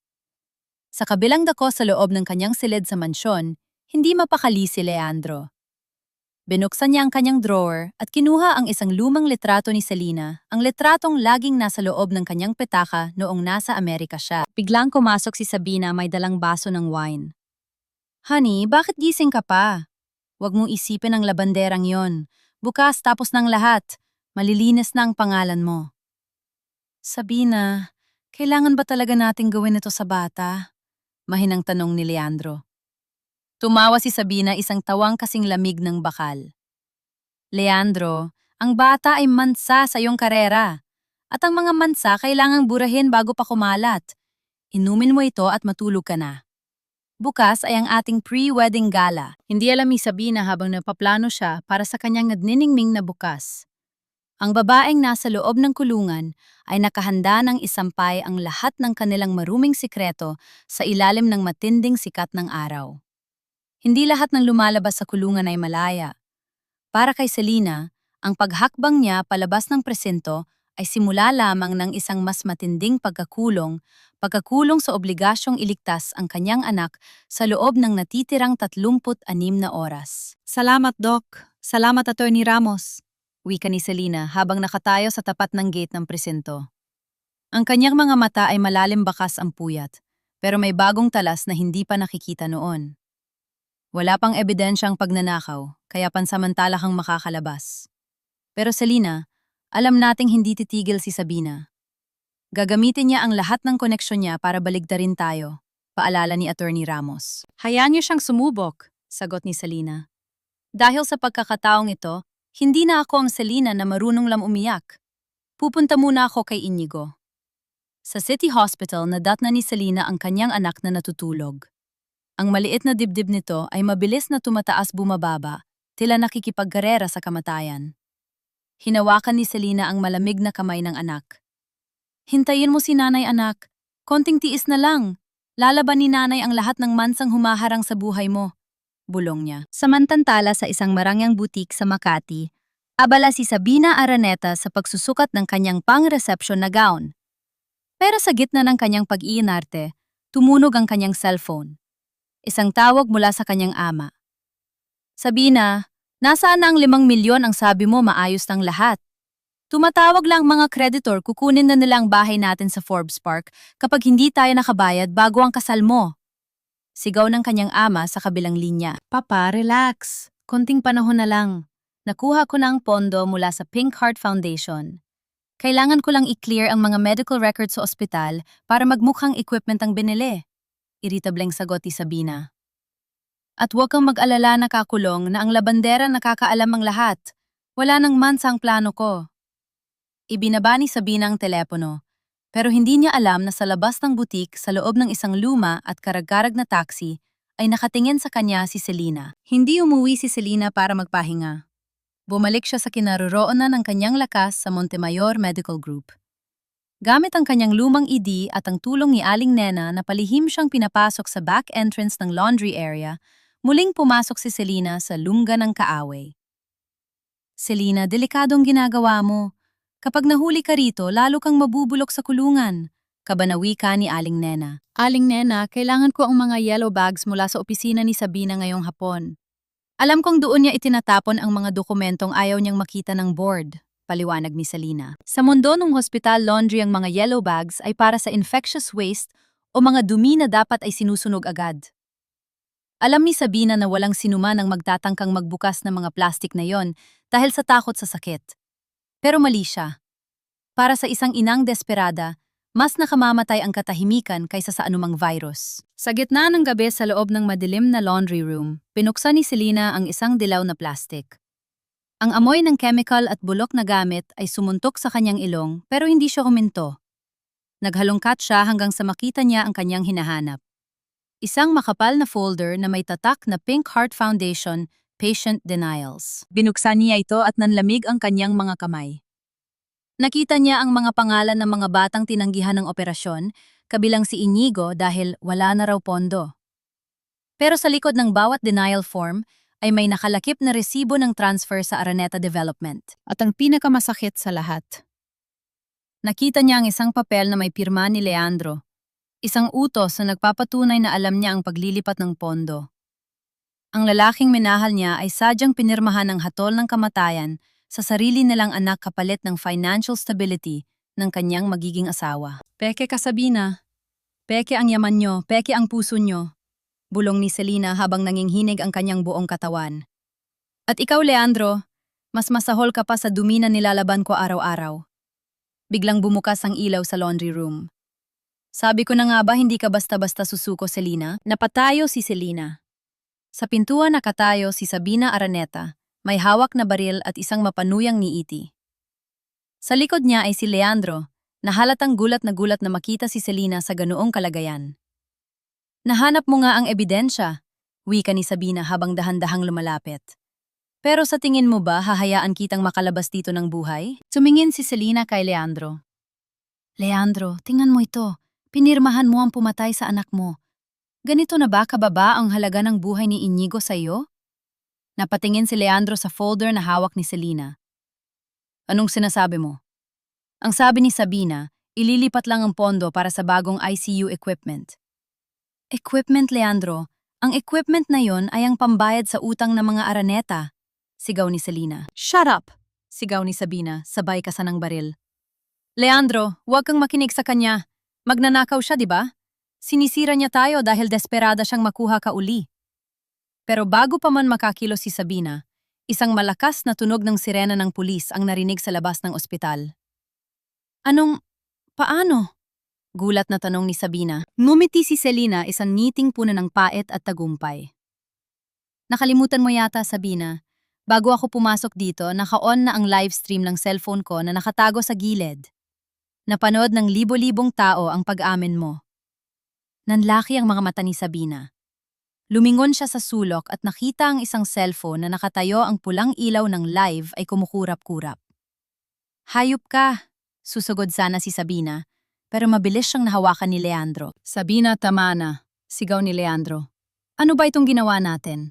Sa kabilang dako sa loob ng kanyang silid sa mansyon, hindi mapakali si Leandro. Binuksan niya ang kanyang drawer at kinuha ang isang lumang litrato ni Selina, ang litratong laging nasa loob ng kanyang petaka noong nasa Amerika siya. Biglang kumasok si Sabina may dalang baso ng wine. Honey, bakit gising ka pa? Huwag mong isipin ang labanderang yon. Bukas tapos ng lahat. Malilinis na ang pangalan mo. Sabina, kailangan ba talaga nating gawin ito sa bata? Mahinang tanong ni Leandro. Tumawa si Sabina, isang tawang kasing lamig ng bakal. Leandro, ang bata ay mansa sa iyong karera. At ang mga mansa kailangang burahin bago pa kumalat. Inumin mo ito at matulog ka na. Bukas ay ang ating pre-wedding gala. Hindi alam ni Sabina habang napaplano siya para sa kanyang nagniningning na bukas. Ang babaeng nasa loob ng kulungan ay nakahanda ng isampay ang lahat ng kanilang maruming sikreto sa ilalim ng matinding sikat ng araw. Hindi lahat ng lumalabas sa kulungan ay malaya. Para kay Selina, ang paghakbang niya palabas ng presinto ay simula lamang ng isang mas matinding pagkakulong sa obligasyong iligtas ang kanyang anak sa loob ng natitirang 36 na oras. Salamat, Doc. Salamat, Attorney Ramos. Wika ni Selina habang nakatayo sa tapat ng gate ng presinto. Ang kanyang mga mata ay malalim bakas ang puyat, pero may bagong talas na hindi pa nakikita noon. Wala pang ebidensyang pagnanakaw, kaya pansamantala kang makakalabas. Pero Selina, alam nating hindi titigil si Sabina. Gagamitin niya ang lahat ng koneksyon niya para baligtarin tayo, paalala ni Attorney Ramos. Hayaan niyo siyang sumubok, sagot ni Selina. Dahil sa pagkakataong ito, hindi na ako ang Selina na marunong lang umiyak. Pupunta muna ako kay Inigo. Sa City Hospital, nadatna ni Selena ang kanyang anak na natutulog. Ang maliit na dibdib nito ay mabilis na tumataas bumababa, tila nakikipagkarera sa kamatayan. Hinawakan ni Selena ang malamig na kamay ng anak. Hintayin mo si nanay, anak. Konting tiis na lang. Lalaban ni nanay ang lahat ng mansang humaharang sa buhay mo. Bulong niya. Samantantala sa isang marangyang butik sa Makati, abala si Sabina Araneta sa pagsusukat ng kanyang pang-reception na gown. Pero sa gitna ng kanyang pag-iinarte, tumunog ang kanyang cellphone. Isang tawag mula sa kanyang ama. Sabina, nasaan na ang 5 milyon ang sabi mo maayos ng lahat? Tumatawag lang mga kreditor, kukunin na nila ang bahay natin sa Forbes Park kapag hindi tayo nakabayad bago ang kasal mo. Sigaw ng kanyang ama sa kabilang linya. Papa, relax. Konting panahon na lang. Nakuha ko na ang pondo mula sa Pink Heart Foundation. Kailangan ko lang i-clear ang mga medical records sa ospital para magmukhang equipment ang binili. Iritableng sagot ni Sabina. At huwag kang mag-alala, nakakulong, na ang labandera nakakaalam ang lahat. Wala nang mansa ang plano ko. Ibinaba ni Sabina ang telepono, pero hindi niya alam na sa labas ng butik sa loob ng isang luma at karag-karag na taxi ay nakatingin sa kanya si Selena. Hindi umuwi si Selena para magpahinga. Bumalik siya sa kinaroroonan ng kanyang lakas sa Montemayor Medical Group. Gamit ang kanyang lumang ID at ang tulong ni Aling Nena na palihim siyang pinapasok sa back entrance ng laundry area, muling pumasok si Selena sa lungga ng kaaway. Selena, delikadong ginagawa mo. Kapag nahuli ka rito, lalo kang mabubulok sa kulungan. Kabanawi ka ni Aling Nena. Aling Nena, kailangan ko ang mga yellow bags mula sa opisina ni Sabina ngayong hapon. Alam kong doon niya itinatapon ang mga dokumentong ayaw niyang makita ng board, paliwanag ni Selena. Sa mundo ng hospital laundry, ang mga yellow bags ay para sa infectious waste o mga dumi na dapat ay sinusunog agad. Alam ni Sabina na walang sinuman ang magtatangkang magbukas ng mga plastic na yon dahil sa takot sa sakit. Pero mali siya. Para sa isang inang desperada, mas nakamamatay ang katahimikan kaysa sa anumang virus. Sa gitna ng gabi sa loob ng madilim na laundry room, pinuksan ni Selena ang isang dilaw na plastic. Ang amoy ng chemical at bulok na gamit ay sumuntok sa kanyang ilong pero hindi siya huminto. Naghalongkat siya hanggang sa makita niya ang kanyang hinahanap. Isang makapal na folder na may tatak na Pink Heart Foundation Patient Denials. Binuksan niya ito at nanlamig ang kanyang mga kamay. Nakita niya ang mga pangalan ng mga batang tinanggihan ng operasyon, kabilang si Inigo dahil wala na raw pondo. Pero sa likod ng bawat denial form ay may nakalakip na resibo ng transfer sa Araneta Development. At ang pinakamasakit sa lahat, nakita niya ang isang papel na may pirma ni Leandro, isang utos na nagpapatunay na alam niya ang paglilipat ng pondo. Ang lalaking minahal niya ay sadyang pinirmahan ng hatol ng kamatayan sa sarili nilang anak kapalit ng financial stability ng kanyang magiging asawa. Peke ka, Sabina. Peke ang yaman nyo, peke ang puso nyo. Bulong ni Selena habang nanginghinig ang kanyang buong katawan. At ikaw, Leandro, mas masahol ka pa sa dumi na nilalaban ko araw-araw. Biglang bumukas ang ilaw sa laundry room. Sabi ko na nga ba hindi ka basta-basta susuko, Selena? Napatayo si Selena. Sa pintuan nakatayo si Sabina Araneta. May hawak na baril at isang mapanuyang niiti. Sa likod niya ay si Leandro, na halatang gulat na makita si Selena sa ganoong kalagayan. Nahanap mo nga ang ebidensya, wika ni Sabina habang dahan-dahang lumalapit. Pero sa tingin mo ba hahayaan kitang makalabas dito ng buhay? Tumingin si Selena kay Leandro. Leandro, tingnan mo ito. Pinirmahan mo ang pumatay sa anak mo. Ganito na ba kababa ang halaga ng buhay ni Inigo sa iyo? Napatingin si Leandro sa folder na hawak ni Selena. Anong sinasabi mo? Ang sabi ni Sabina, ililipat lang ang pondo para sa bagong ICU equipment. Equipment, Leandro? Ang equipment na yon ay ang pambayad sa utang ng mga Araneta, sigaw ni Selena. Shut up! Sigaw ni Sabina, sabay kasa ng baril. Leandro, huwag kang makinig sa kanya. Magnanakaw siya, di ba? Sinisira niya tayo dahil desperada siyang makuha ka uli. Pero bago pa man makakilos si Sabina, isang malakas na tunog ng sirena ng pulis ang narinig sa labas ng ospital. Paano? Gulat na tanong ni Sabina. Ngumiti si Selena, isang ngiting puno ng pait at tagumpay. Nakalimutan mo yata, Sabina. Bago ako pumasok dito, naka-on na ang live stream ng cellphone ko na nakatago sa gilid. Napanood ng libo-libong tao ang pag-amin mo. Nanlaki ang mga mata ni Sabina. Lumingon siya sa sulok at nakita ang isang cellphone na nakatayo ang pulang ilaw ng live ay kumukurap-kurap. Hayop ka! Susugod sana si Sabina, pero mabilis siyang nahawakan ni Leandro. Sabina, tama na, sigaw ni Leandro. Ano ba itong ginawa natin?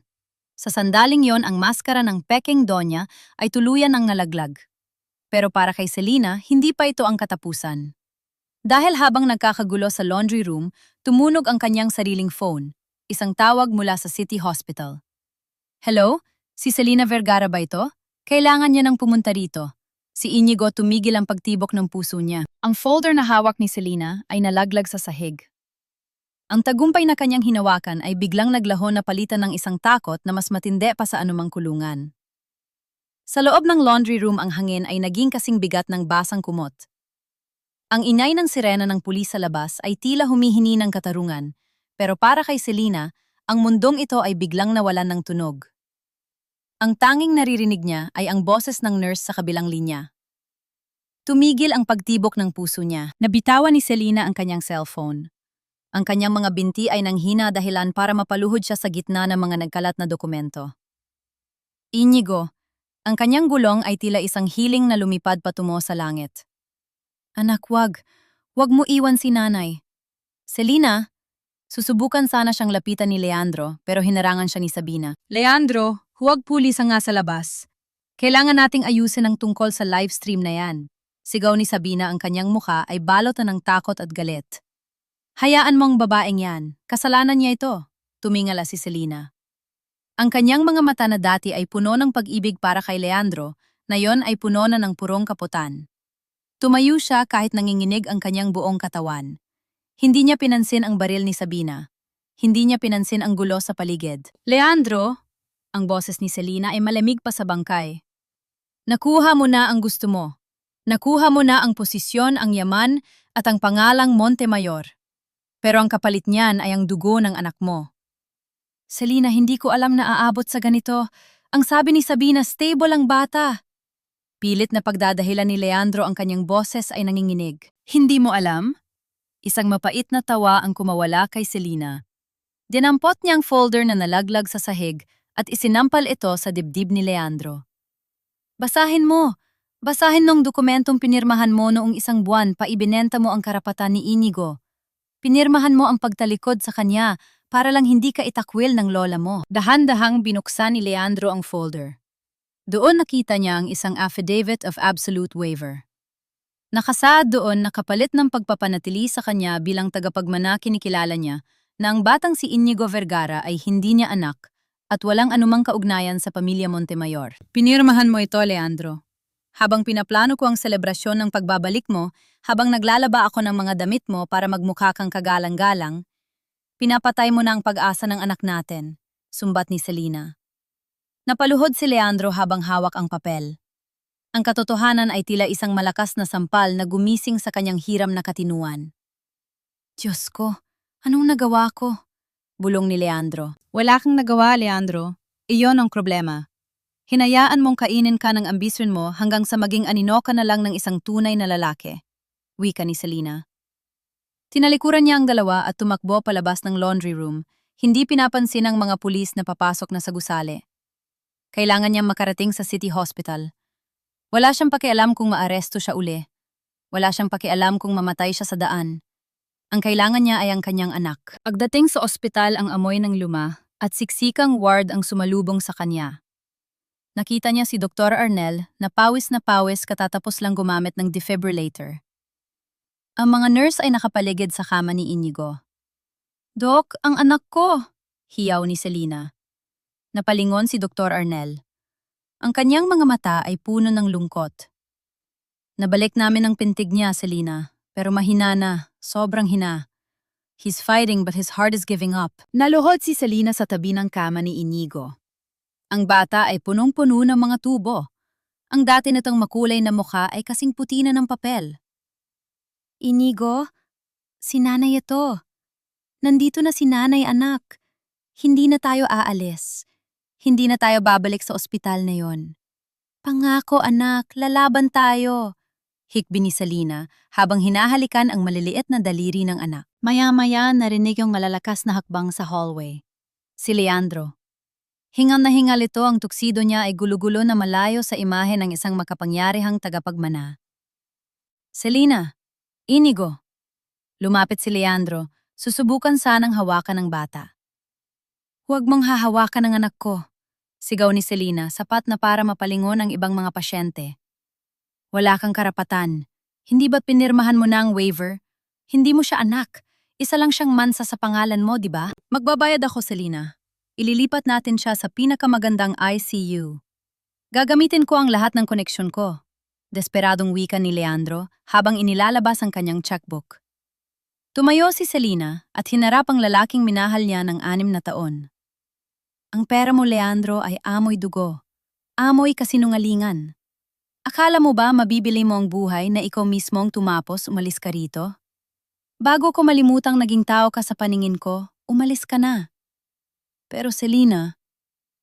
Sa sandaling yon, ang maskara ng Peking Donya ay tuluyan ang nalaglag. Pero para kay Selena, hindi pa ito ang katapusan. Dahil habang nagkakagulo sa laundry room, tumunog ang kanyang sariling phone, isang tawag mula sa City Hospital. Hello? Si Selena Vergara ba ito? Kailangan niya nang pumunta rito. Si Inigo tumigil ang pagtibok ng puso niya. Ang folder na hawak ni Selena ay nalaglag sa sahig. Ang tagumpay na kanyang hinawakan ay biglang naglaho na palitan ng isang takot na mas matindi pa sa anumang kulungan. Sa loob ng laundry room ang hangin ay naging kasing bigat ng basang kumot. Ang ingay ng sirena ng pulis sa labas ay tila humihini ng katarungan, pero para kay Selena, ang mundong ito ay biglang nawalan ng tunog. Ang tanging naririnig niya ay ang boses ng nurse sa kabilang linya. Tumigil ang pagtibok ng puso niya. Nabitawan ni Selena ang kanyang cellphone. Ang kanyang mga binti ay nanghina dahilan para mapaluhod siya sa gitna ng mga nagkalat na dokumento. Inigo, ang kanyang gulong ay tila isang hiling na lumipad patungo sa langit. Anak, wag. Wag mo iwan si nanay. Selena, susubukan sana siyang lapitan ni Leandro pero hinarangan siya ni Sabina. Leandro, huwag pulis nga sa labas. Kailangan nating ayusin ang tungkol sa live stream na yan. Sigaw ni Sabina, ang kanyang muka ay balot na ng takot at galit. Hayaan mo ang babaeng yan. Kasalanan niya ito. Tumingala si Selena. Ang kanyang mga mata na dati ay puno ng pag-ibig para kay Leandro, na yon ay puno na ng purong kaputan. Tumayo siya kahit nanginginig ang kanyang buong katawan. Hindi niya pinansin ang baril ni Sabina. Hindi niya pinansin ang gulo sa paligid. Leandro, ang boses ni Selena ay malamig pa sa bangkay. Nakuha mo na ang gusto mo. Nakuha mo na ang posisyon, ang yaman, at ang pangalang Montemayor. Pero ang kapalit niyan ay ang dugo ng anak mo. Selena, hindi ko alam na aabot sa ganito. Ang sabi ni Sabina, stable ang bata. Pilit na pagdadahilan ni Leandro, ang kanyang boses ay nanginginig. Hindi mo alam? Isang mapait na tawa ang kumawala kay Selena. Dinampot niya ang folder na nalaglag sa sahig at isinampal ito sa dibdib ni Leandro. Basahin mo! Basahin nung dokumentong pinirmahan mo noong isang buwan pa ibinenta mo ang karapatan ni Inigo. Pinirmahan mo ang pagtalikod sa kanya para lang hindi ka itakwil ng lola mo. Dahan-dahang binuksan ni Leandro ang folder. Doon nakita niya ang isang affidavit of absolute waiver. Nakasaad doon na kapalit ng pagpapanatili sa kanya bilang tagapagmana, kinikilala niya na ang batang si Inigo Vergara ay hindi niya anak at walang anumang kaugnayan sa pamilya Montemayor. Pinirmahan mo ito, Leandro. Habang pinaplano ko ang selebrasyon ng pagbabalik mo, habang naglalaba ako ng mga damit mo para magmukha kang kagalang-galang, pinapatay mo na ang pag-asa ng anak natin, sumbat ni Selena. Napaluhod si Leandro habang hawak ang papel. Ang katotohanan ay tila isang malakas na sampal na gumising sa kanyang hiram na katinuan. Diyos ko, anong nagawa ko? Bulong ni Leandro. Wala kang nagawa, Leandro. Iyon ang problema. Hinayaan mong kainin ka ng ambisyon mo hanggang sa maging anino ka na lang ng isang tunay na lalaki. Wika ni Selena. Tinalikuran niya ang dalawa at tumakbo palabas ng laundry room, hindi pinapansin ng mga pulis na papasok na sa gusali. Kailangan niyang makarating sa City Hospital. Wala siyang pakialam kung maaresto siya uli. Wala siyang pakialam kung mamatay siya sa daan. Ang kailangan niya ay ang kanyang anak. Pagdating sa ospital, ang amoy ng luma at siksikang ward ang sumalubong sa kanya. Nakita niya si Dr. Arnel na pawis katatapos lang gumamit ng defibrillator. Ang mga nurse ay nakapaligid sa kama ni Inigo. Dok, ang anak ko! Hiyaw ni Selena. Napalingon si Dr. Arnel. Ang kanyang mga mata ay puno ng lungkot. Nabalik namin ang pintig niya, Selena, pero mahina na, sobrang hina. He's fighting but his heart is giving up. Naluhod si Selena sa tabi ng kama ni Inigo. Ang bata ay punong-puno ng mga tubo. Ang dati nitong makulay na mukha ay kasing puti na ng papel. Inigo, si nanay ito. Nandito na si nanay, anak. Hindi na tayo aalis. hindi na tayo babalik sa ospital na yon. Pangako anak, lalaban tayo. Hikbi ni Selena habang hinahalikan ang maliliit na daliri ng anak. Maya-maya narinig yung malalakas na hakbang sa hallway. Si Leandro. Hingal na hingal ito, ang tuksido niya ay gulo-gulo na malayo sa imahe ng isang makapangyarihang tagapagmana. Selena, Inigo. Lumapit si Leandro, susubukan sanang hawakan ng bata. Huwag mong hahawakan ang anak ko. Sigaw ni Selena, sapat na para mapalingon ang ibang mga pasyente. Wala kang karapatan. Hindi ba't pinirmahan mo na ang waiver? Hindi mo siya anak. Isa lang siyang mansa sa pangalan mo, di ba? Magbabayad ako, Selena. Ililipat natin siya sa pinakamagandang ICU. Gagamitin ko ang lahat ng koneksyon ko. Desperadong wika ni Leandro habang inilalabas ang kanyang checkbook. Tumayo si Selena at hinarap ang lalaking minahal niya ng 6 na taon. Ang pera mo, Leandro, ay amoy dugo. Amoy kasinungalingan. Akala mo ba mabibili mo ang buhay na ikaw mismo ang tumapos umalis ka rito? Bago ko malimutang naging tao ka sa paningin ko, umalis ka na. Pero Selena,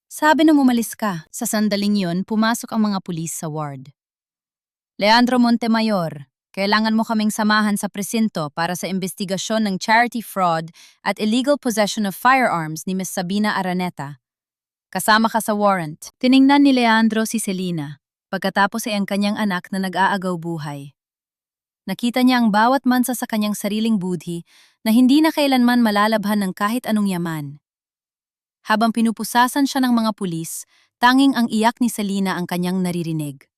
sabi na umalis ka. Sa sandaling yon, pumasok ang mga pulis sa ward. Leandro Montemayor, kailangan mo kaming samahan sa presinto para sa investigasyon ng charity fraud at illegal possession of firearms ni Ms. Sabina Araneta. Kasama ka sa warrant. Tiningnan ni Leandro si Selena, pagkatapos ay ang kanyang anak na nag-aagaw buhay. Nakita niya ang bawat mansa sa kanyang sariling budhi na hindi na kailanman malalabhan ng kahit anong yaman. Habang pinupusasan siya ng mga pulis, tanging ang iyak ni Selena ang kanyang naririnig.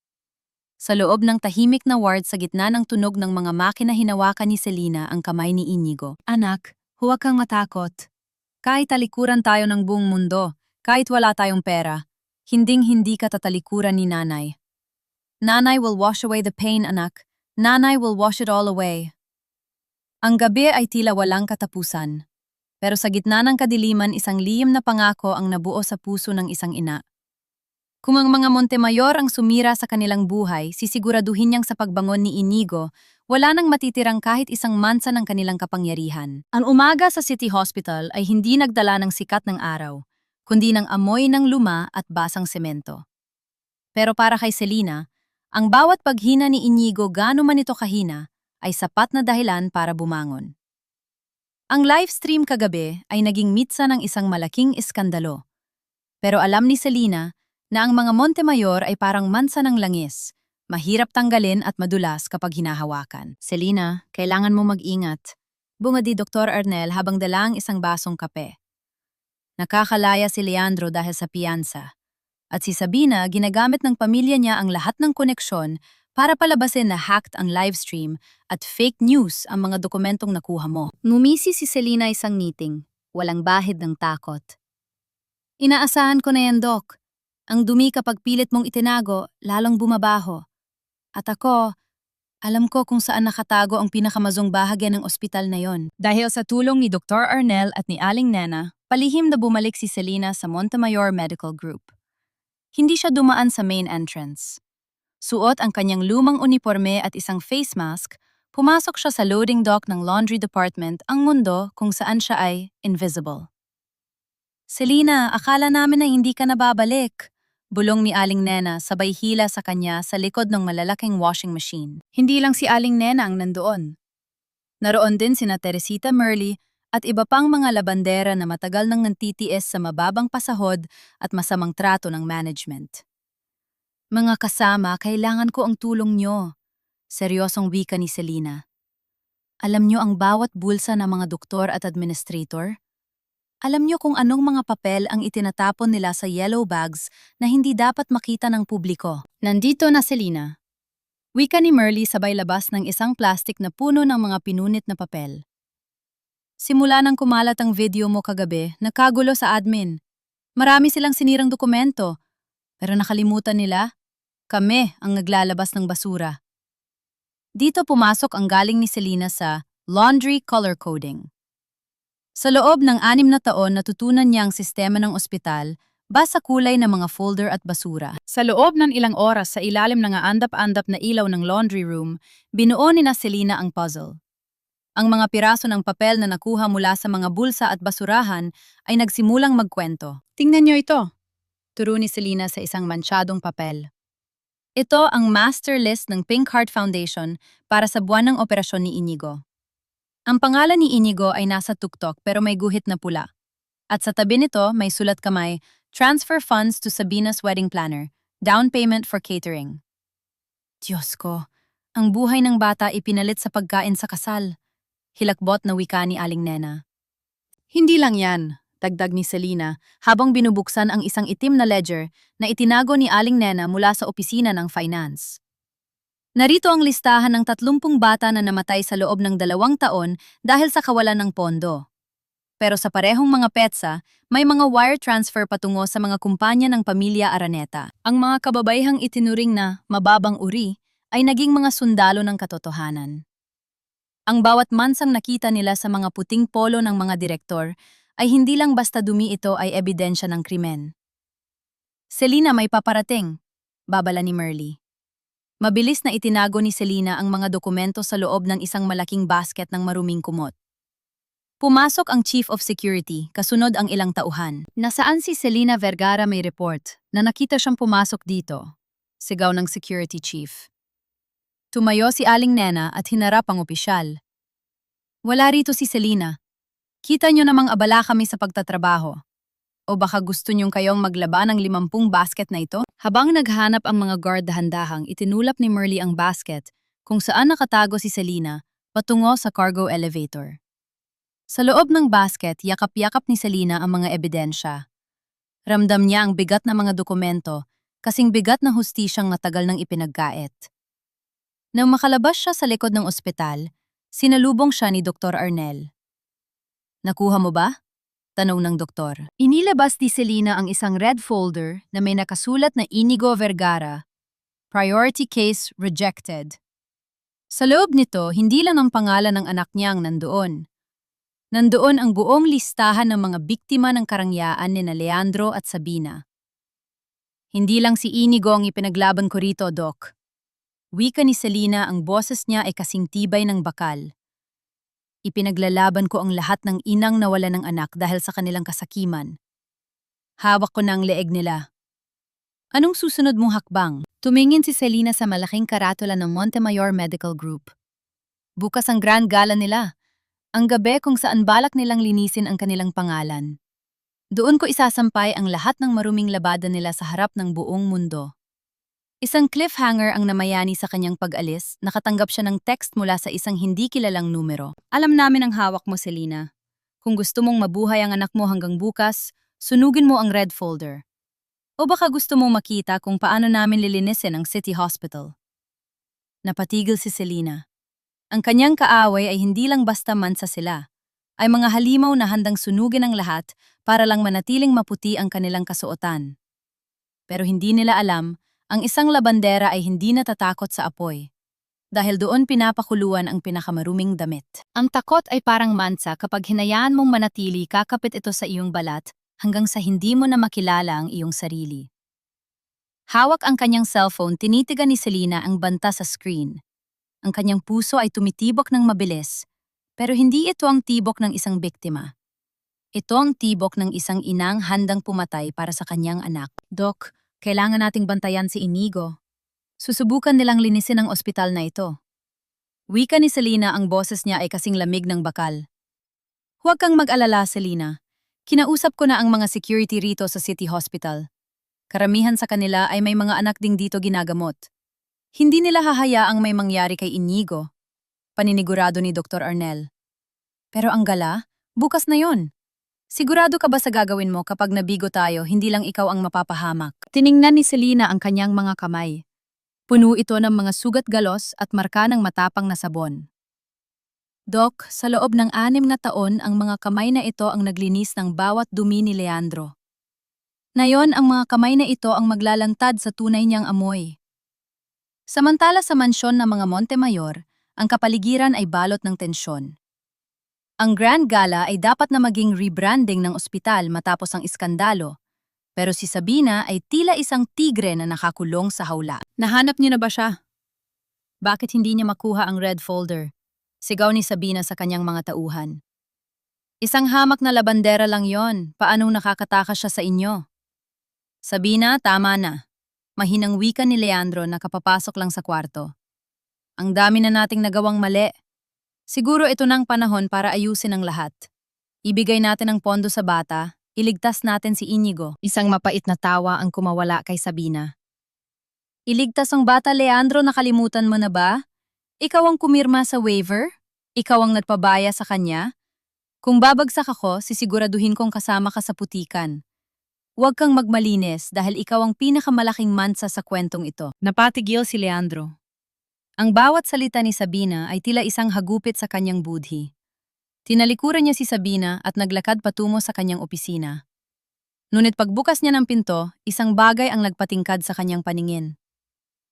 Sa loob ng tahimik na ward sa gitna ng tunog ng mga makina, hinawakan ni Selena ang kamay ni Inigo. Anak, huwag kang matakot. Kahit talikuran tayo ng buong mundo, kahit wala tayong pera, hinding-hindi ka tatalikuran ni nanay. Nanay will wash away the pain, anak. Nanay will wash it all away. Ang gabi ay tila walang katapusan. Pero sa gitna ng kadiliman, isang lihim na pangako ang nabuo sa puso ng isang ina. Kung ang mga Montemayor ang sumira sa kanilang buhay, sisiguraduhin niyang sa pagbangon ni Inigo, wala nang matitirang kahit isang mansa ng kanilang kapangyarihan. Ang umaga sa City Hospital ay hindi nagdala ng sikat ng araw, kundi ng amoy ng luma at basang semento. Pero para kay Selena, ang bawat paghina ni Inigo, gaano man ito kahina, ay sapat na dahilan para bumangon. Ang livestream kagabi ay naging mitsa ng isang malaking iskandalo. Pero alam ni Selena na ang mga Montemayor ay parang mansa ng langis, mahirap tanggalin at madulas kapag hinahawakan. Selena, kailangan mo mag-ingat. Bungad ni Dr. Arnel habang dala ang isang basong kape. Nakakalaya si Leandro dahil sa piyansa. At si Sabina, ginagamit ng pamilya niya ang lahat ng koneksyon para palabasin na hacked ang livestream at fake news ang mga dokumentong nakuha mo. Numisi si Selena isang meeting, walang bahid ng takot. Inaasahan ko na yan, Doc. Ang dumi kapag pilit mong itinago, lalong bumabaho. At ako, alam ko kung saan nakatago ang pinakamazong bahagya ng ospital na yon. Dahil sa tulong ni Dr. Arnel at ni Aling Nena, palihim na bumalik si Selena sa Montemayor Medical Group. Hindi siya dumaan sa main entrance. Suot ang kanyang lumang uniforme at isang face mask, pumasok siya sa loading dock ng laundry department, ang mundo kung saan siya ay invisible. Selena, akala namin na hindi ka nababalik. Bulong ni Aling Nena sabay hila sa kanya sa likod ng malalaking washing machine. Hindi lang si Aling Nena ang nandoon. Naroon din sina Teresita Merly at iba pang mga labandera na matagal nang nantitiis sa mababang pasahod at masamang trato ng management. Mga kasama, kailangan ko ang tulong nyo. Seryosong wika ni Selena. Alam nyo ang bawat bulsa ng mga doktor at administrator? Alam nyo kung anong mga papel ang itinatapon nila sa yellow bags na hindi dapat makita ng publiko? Nandito na Selena. Wika ni Merly sabay labas ng isang plastic na puno ng mga pinunit na papel. Simula nang kumalat ang video mo kagabi, nakagulo sa admin. Marami silang sinirang dokumento. Pero nakalimutan nila, kami ang naglalabas ng basura. Dito pumasok ang galing ni Selena sa laundry color coding. Sa loob ng 6 na taon, natutunan niya ang sistema ng ospital basta kulay ng mga folder at basura. Sa loob ng ilang oras sa ilalim ng andap-andap na ilaw ng laundry room, binuo ni na Selena ang puzzle. Ang mga piraso ng papel na nakuha mula sa mga bulsa at basurahan ay nagsimulang magkwento. Tingnan niyo ito. Turo ni Selena sa isang mansyadong papel. Ito ang master list ng Pink Heart Foundation para sa buwan ng operasyon ni Inigo. Ang pangalan ni Inigo ay nasa tuktok pero may guhit na pula. At sa tabi nito may sulat kamay, Transfer funds to Sabina's wedding planner. Down payment for catering. Diyos ko, ang buhay ng bata ipinalit sa pagkain sa kasal. Hilakbot na wika ni Aling Nena. Hindi lang yan, dagdag ni Selena, habang binubuksan ang isang itim na ledger na itinago ni Aling Nena mula sa opisina ng finance. Narito ang listahan ng 30 bata na namatay sa loob ng 2 taon dahil sa kawalan ng pondo. Pero sa parehong mga petsa, may mga wire transfer patungo sa mga kumpanya ng pamilya Araneta. Ang mga kababayhang itinuring na mababang uri ay naging mga sundalo ng katotohanan. Ang bawat mansang nakita nila sa mga puting polo ng mga direktor ay hindi lang basta dumi, ito ay ebidensya ng krimen. Selena, may paparating, babala ni Merly. Mabilis na itinago ni Selena ang mga dokumento sa loob ng isang malaking basket ng maruming kumot. Pumasok ang Chief of Security, kasunod ang ilang tauhan. Nasaan si Selena Vergara? May report na nakita siyang pumasok dito. Sigaw ng security chief. Tumayo si Aling Nena at hinarap ang opisyal. Wala rito si Selena. Kita nyo namang abala kami sa pagtatrabaho. O baka gusto nyong kayong maglaban ng 50 basket na ito? Habang naghanap ang mga guard dahan-dahang, itinulap ni Merly ang basket kung saan nakatago si Selena patungo sa cargo elevator. Sa loob ng basket, yakap-yakap ni Selena ang mga ebidensya. Ramdam niya ang bigat na mga dokumento, kasing bigat na hustisyang matagal nang ipinagkait. Nang makalabas siya sa likod ng ospital, sinalubong siya ni Dr. Arnel. Nakuha mo ba? Tanong ng doktor. Inilabas ni Selena ang isang red folder na may nakasulat na Inigo Vergara, Priority Case Rejected. Sa loob nito, hindi lang ang pangalan ng anak niyang nandoon. Nandoon ang buong listahan ng mga biktima ng karangyaan ni Leandro at Sabina. Hindi lang si Inigo ang ipinaglaban ko rito, Doc. Wika ni Selena, ang boses niya ay kasing tibay ng bakal. Ipinaglalaban ko ang lahat ng inang nawala ng anak dahil sa kanilang kasakiman. Hawak ko na ang leeg nila. Anong susunod mong hakbang? Tumingin si Selena sa malaking karatula ng Montemayor Medical Group. Bukas ang grand gala nila. Ang gabi kung saan balak nilang linisin ang kanilang pangalan. Doon ko isasampay ang lahat ng maruming labada nila sa harap ng buong mundo. Isang cliffhanger ang namayani sa kanyang pag-alis, nakatanggap siya ng text mula sa isang hindi kilalang numero. Alam namin ang hawak mo, Selena. Kung gusto mong mabuhay ang anak mo hanggang bukas, sunugin mo ang red folder. O baka gusto mong makita kung paano namin lilinisin ang City Hospital. Napatigil si Selena. Ang kanyang kaaway ay hindi lang basta mansa sila, ay mga halimaw na handang sunugin ang lahat para lang manatiling maputi ang kanilang kasuotan. Pero hindi nila alam, ang isang labandera ay hindi natatakot sa apoy, dahil doon pinapakuluan ang pinakamaruming damit. Ang takot ay parang mansa, kapag hinayaan mong manatili, kakapit ito sa iyong balat hanggang sa hindi mo na makilala ang iyong sarili. Hawak ang kanyang cellphone, tinitigan ni Selena ang banta sa screen. Ang kanyang puso ay tumitibok ng mabilis, pero hindi ito ang tibok ng isang biktima. Ito ang tibok ng isang inang handang pumatay para sa kanyang anak. Doc, kailangan nating bantayan si Inigo. Susubukan nilang linisin ang ospital na ito. Wika ni Selena, ang boses niya ay kasing lamig ng bakal. Huwag kang mag-alala, Selena. Kinausap ko na ang mga security rito sa City Hospital. Karamihan sa kanila ay may mga anak ding dito ginagamot. Hindi nila hahayaang may mangyari kay Inigo, paninigurado ni Dr. Arnel. Pero ang gala, bukas na yon. Sigurado ka ba sa gagawin mo kapag nabigo tayo, hindi lang ikaw ang mapapahamak? Tiningnan ni Selena ang kanyang mga kamay. Puno ito ng mga sugat-galos at marka ng matapang na sabon. Doc, sa loob ng 6 na taon, ang mga kamay na ito ang naglinis ng bawat dumi ni Leandro. Ngayon, ang mga kamay na ito ang maglalantad sa tunay niyang amoy. Samantala sa mansyon ng mga Montemayor, ang kapaligiran ay balot ng tensyon. Ang Grand Gala ay dapat na maging rebranding ng ospital matapos ang iskandalo, pero si Sabina ay tila isang tigre na nakakulong sa hawla. Nahanap niyo na ba siya? Bakit hindi niya makuha ang red folder? Sigaw ni Sabina sa kanyang mga tauhan. Isang hamak na labandera lang yon, paanong nakakatakas siya sa inyo? Sabina, tama na. Mahinang wika ni Leandro na kapapasok lang sa kwarto. Ang dami na nating nagawang mali. Siguro ito nang panahon para ayusin ang lahat. Ibigay natin ang pondo sa bata, iligtas natin si Inigo. Isang mapait na tawa ang kumawala kay Sabina. Iligtas ang bata, Leandro, nakalimutan mo na ba? Ikaw ang kumirma sa waiver? Ikaw ang nagpabaya sa kanya? Kung babagsak ako, sisiguraduhin kong kasama ka sa putikan. Huwag kang magmalinis dahil ikaw ang pinakamalaking mansa sa kwentong ito. Napatigil si Leandro. Ang bawat salita ni Sabina ay tila isang hagupit sa kanyang budhi. Tinalikuran niya si Sabina at naglakad patungo sa kanyang opisina. Ngunit pagbukas niya ng pinto, isang bagay ang nagpatingkad sa kanyang paningin.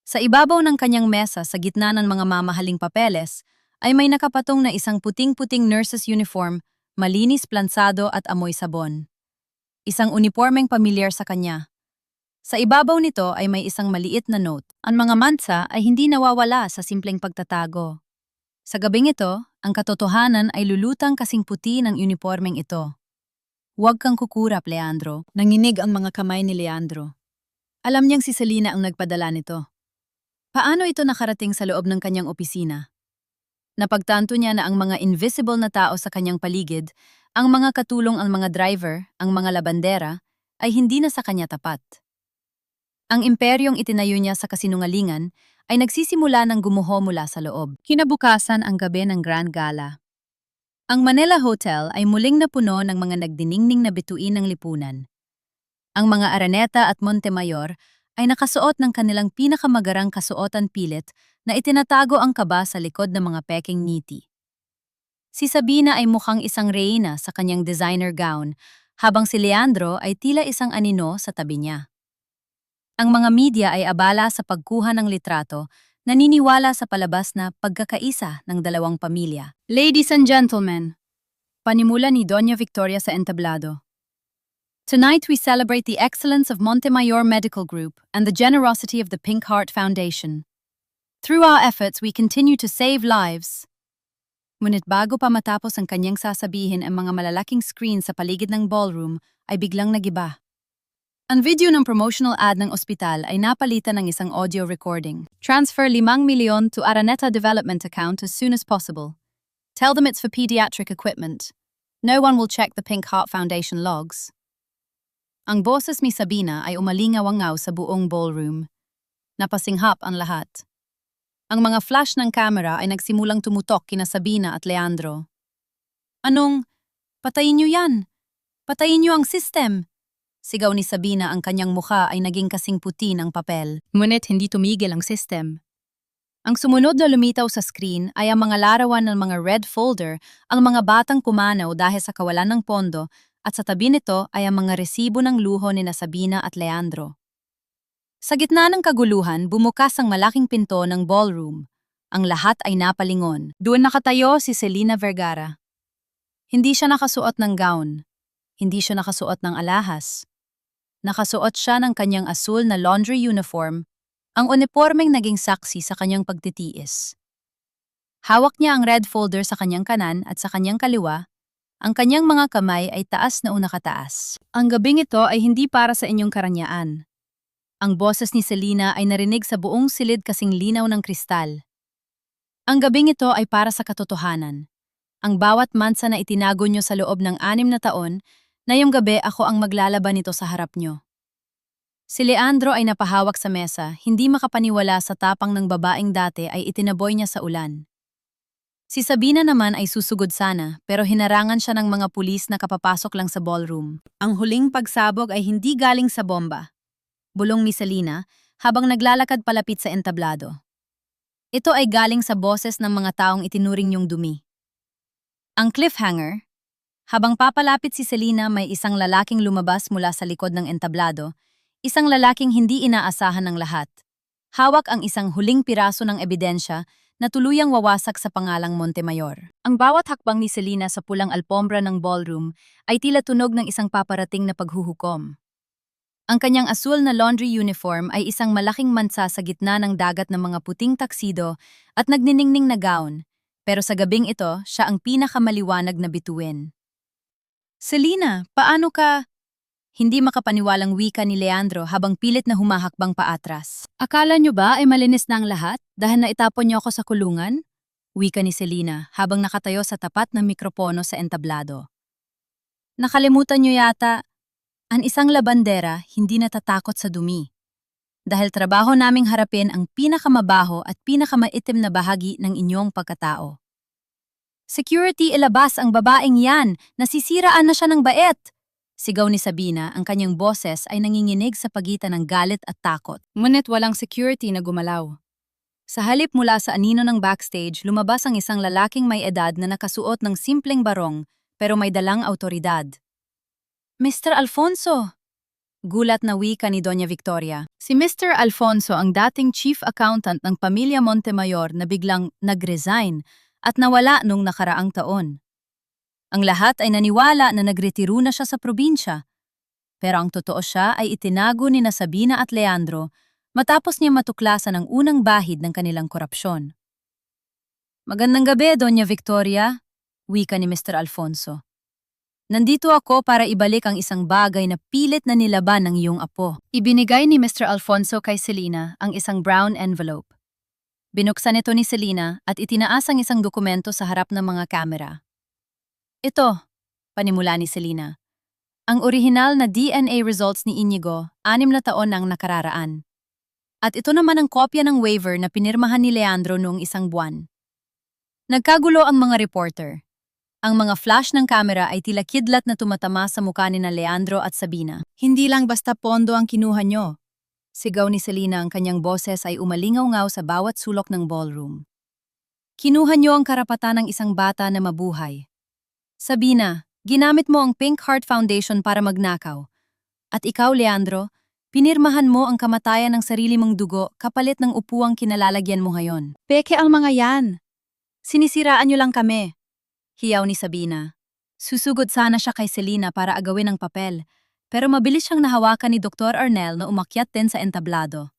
Sa ibabaw ng kanyang mesa sa gitna ng mga mamahaling papeles, ay may nakapatong na isang puting-puting nurse's uniform, malinis, plansado at amoy sabon. Isang unipormeng pamilyar sa kanya. Sa ibabaw nito ay may isang maliit na note. Ang mga mansa ay hindi nawawala sa simpleng pagtatago. Sa gabing ito, ang katotohanan ay lulutang kasing puti ng unipormeng ito. Huwag kang kukurap, Leandro. Nanginig ang mga kamay ni Leandro. Alam niyang si Selena ang nagpadala nito. Paano ito nakarating sa loob ng kanyang opisina? Napagtanto niya na ang mga invisible na tao sa kanyang paligid, ang mga katulong, ang mga driver, ang mga labandera, ay hindi na sa kanya tapat. Ang imperyong itinayo niya sa kasinungalingan ay nagsisimula ng gumuho mula sa loob. Kinabukasan ang gabi ng Grand Gala. Ang Manila Hotel ay muling napuno ng mga nagdiningning na bituin ng lipunan. Ang mga Araneta at Montemayor ay nakasuot ng kanilang pinakamagarang kasuotan pilit na itinatago ang kaba sa likod ng mga peking ngiti. Si Sabina ay mukhang isang reyna sa kanyang designer gown, habang si Leandro ay tila isang anino sa tabi niya. Ang mga media ay abala sa pagkuha ng litrato, naniniwala sa palabas na pagkakaisa ng dalawang pamilya. Ladies and gentlemen, panimula ni Doña Victoria sa entablado. Tonight we celebrate the excellence of Montemayor Medical Group and the generosity of the Pink Heart Foundation. Through our efforts, we continue to save lives. Ngunit bago pa matapos ang kanyang sasabihin, ang mga malalaking screen sa paligid ng ballroom ay biglang nagiba. Ang video ng promotional ad ng ospital ay napalitan ng isang audio recording. Transfer 5 milyon to Araneta Development account as soon as possible. Tell them it's for pediatric equipment. No one will check the Pink Heart Foundation logs. Ang boses ni Sabina ay umalingaw-angaw sa buong ballroom. Napasinghap ang lahat. Ang mga flash ng camera ay nagsimulang tumutok kina Sabina at Leandro. Anong? Patayin niyo yan! Patayin niyo ang system! Sigaw ni Sabina, ang kanyang mukha ay naging kasing puti ng papel. Ngunit hindi tumigil ang system. Ang sumunod na lumitaw sa screen ay ang mga larawan ng mga red folder, ang mga batang pumanaw dahil sa kawalan ng pondo, at sa tabi nito ay ang mga resibo ng luho ni Sabina at Leandro. Sa gitna ng kaguluhan, bumukas ang malaking pinto ng ballroom. Ang lahat ay napalingon. Doon nakatayo si Selena Vergara. Hindi siya nakasuot ng gown. Hindi siya nakasuot ng alahas. Nakasuot siya ng kanyang asul na laundry uniform, ang unipormeng naging saksi sa kanyang pagtitiis. Hawak niya ang red folder sa kanyang kanan at sa kanyang kaliwa, ang kanyang mga kamay ay taas na unakataas. Ang gabing ito ay hindi para sa inyong karanyaan. Ang boses ni Selena ay narinig sa buong silid kasing linaw ng kristal. Ang gabing ito ay para sa katotohanan. Ang bawat mansa na itinago nyo sa loob ng 6 na taon, ngayong gabi ako ang maglalaban nito sa harap nyo. Si Leandro ay napahawak sa mesa, hindi makapaniwala sa tapang ng babaeng dati ay itinaboy niya sa ulan. Si Sabina naman ay susugod sana, pero hinarangan siya ng mga pulis na kapapasok lang sa ballroom. Ang huling pagsabog ay hindi galing sa bomba. Bulong ni Selena habang naglalakad palapit sa entablado. Ito ay galing sa boses ng mga taong itinuring niyong dumi. Ang cliffhanger. Habang papalapit si Selena, may isang lalaking lumabas mula sa likod ng entablado, isang lalaking hindi inaasahan ng lahat. Hawak ang isang huling piraso ng ebidensya na tuluyang wawasak sa pangalang Montemayor. Ang bawat hakbang ni Selena sa pulang alpombra ng ballroom ay tila tunog ng isang paparating na paghuhukom. Ang kanyang asul na laundry uniform ay isang malaking mansa sa gitna ng dagat ng mga puting taksido at nagniningning na gown, pero sa gabing ito, siya ang pinakamaliwanag na bituin. Selena, paano ka? Hindi makapaniwalang wika ni Leandro habang pilit na humahakbang paatras. Akala nyo ba ay malinis na ang lahat dahil naitapon niyo ako sa kulungan? Wika ni Selena habang nakatayo sa tapat ng mikropono sa entablado. Nakalimutan nyo yata, ang isang labandera hindi natatakot sa dumi. Dahil trabaho naming harapin ang pinakamabaho at pinakamaitim na bahagi ng inyong pagkatao. Security, ilabas ang babaeng yan! Nasisiraan na siya ng bait! Sigaw ni Sabina, ang kanyang boses ay nanginginig sa pagitan ng galit at takot. Ngunit walang security na gumalaw. Sa halip mula sa anino ng backstage, lumabas ang isang lalaking may edad na nakasuot ng simpleng barong pero may dalang autoridad. Mr. Alfonso! Gulat na wika ni Doña Victoria. Si Mr. Alfonso ang dating chief accountant ng pamilya Montemayor na biglang nag-resign at nawala nung nakaraang taon. Ang lahat ay naniwala na nagretiro na siya sa probinsya. Pero ang totoo siya ay itinago ni Sabina at Leandro matapos niya matuklasan ang unang bahid ng kanilang korupsyon. Magandang gabi, Doña Victoria, wika ni Mr. Alfonso. Nandito ako para ibalik ang isang bagay na pilit na nilaban ng iyong apo. Ibinigay ni Mr. Alfonso kay Selena ang isang brown envelope. Binuksan ito ni Selena at itinaas ang isang dokumento sa harap ng mga kamera. Ito, panimula ni Selena, ang orihinal na DNA results ni Inigo 6 na taon nang nakararaan. At ito naman ang kopya ng waiver na pinirmahan ni Leandro noong 1 buwan. Nagkagulo ang mga reporter. Ang mga flash ng kamera ay tila kidlat na tumatama sa mukha ni Leandro at Sabina. Hindi lang basta pondo ang kinuha nyo. Sigaw ni Selena, ang kanyang boses ay umalingaw-ngaw sa bawat sulok ng ballroom. Kinuha nyo ang karapatan ng isang bata na mabuhay. Sabina, ginamit mo ang Pink Heart Foundation para magnakaw. At ikaw, Leandro, pinirmahan mo ang kamatayan ng sarili mong dugo kapalit ng upuang kinalalagyan mo ngayon. Peke ang mga yan. Sinisiraan nyo lang kami. Hiyaw ni Sabina. Susugod sana siya kay Selena para agawin ang papel, pero mabilis siyang nahawakan ni Dr. Arnel na umakyat din sa entablado.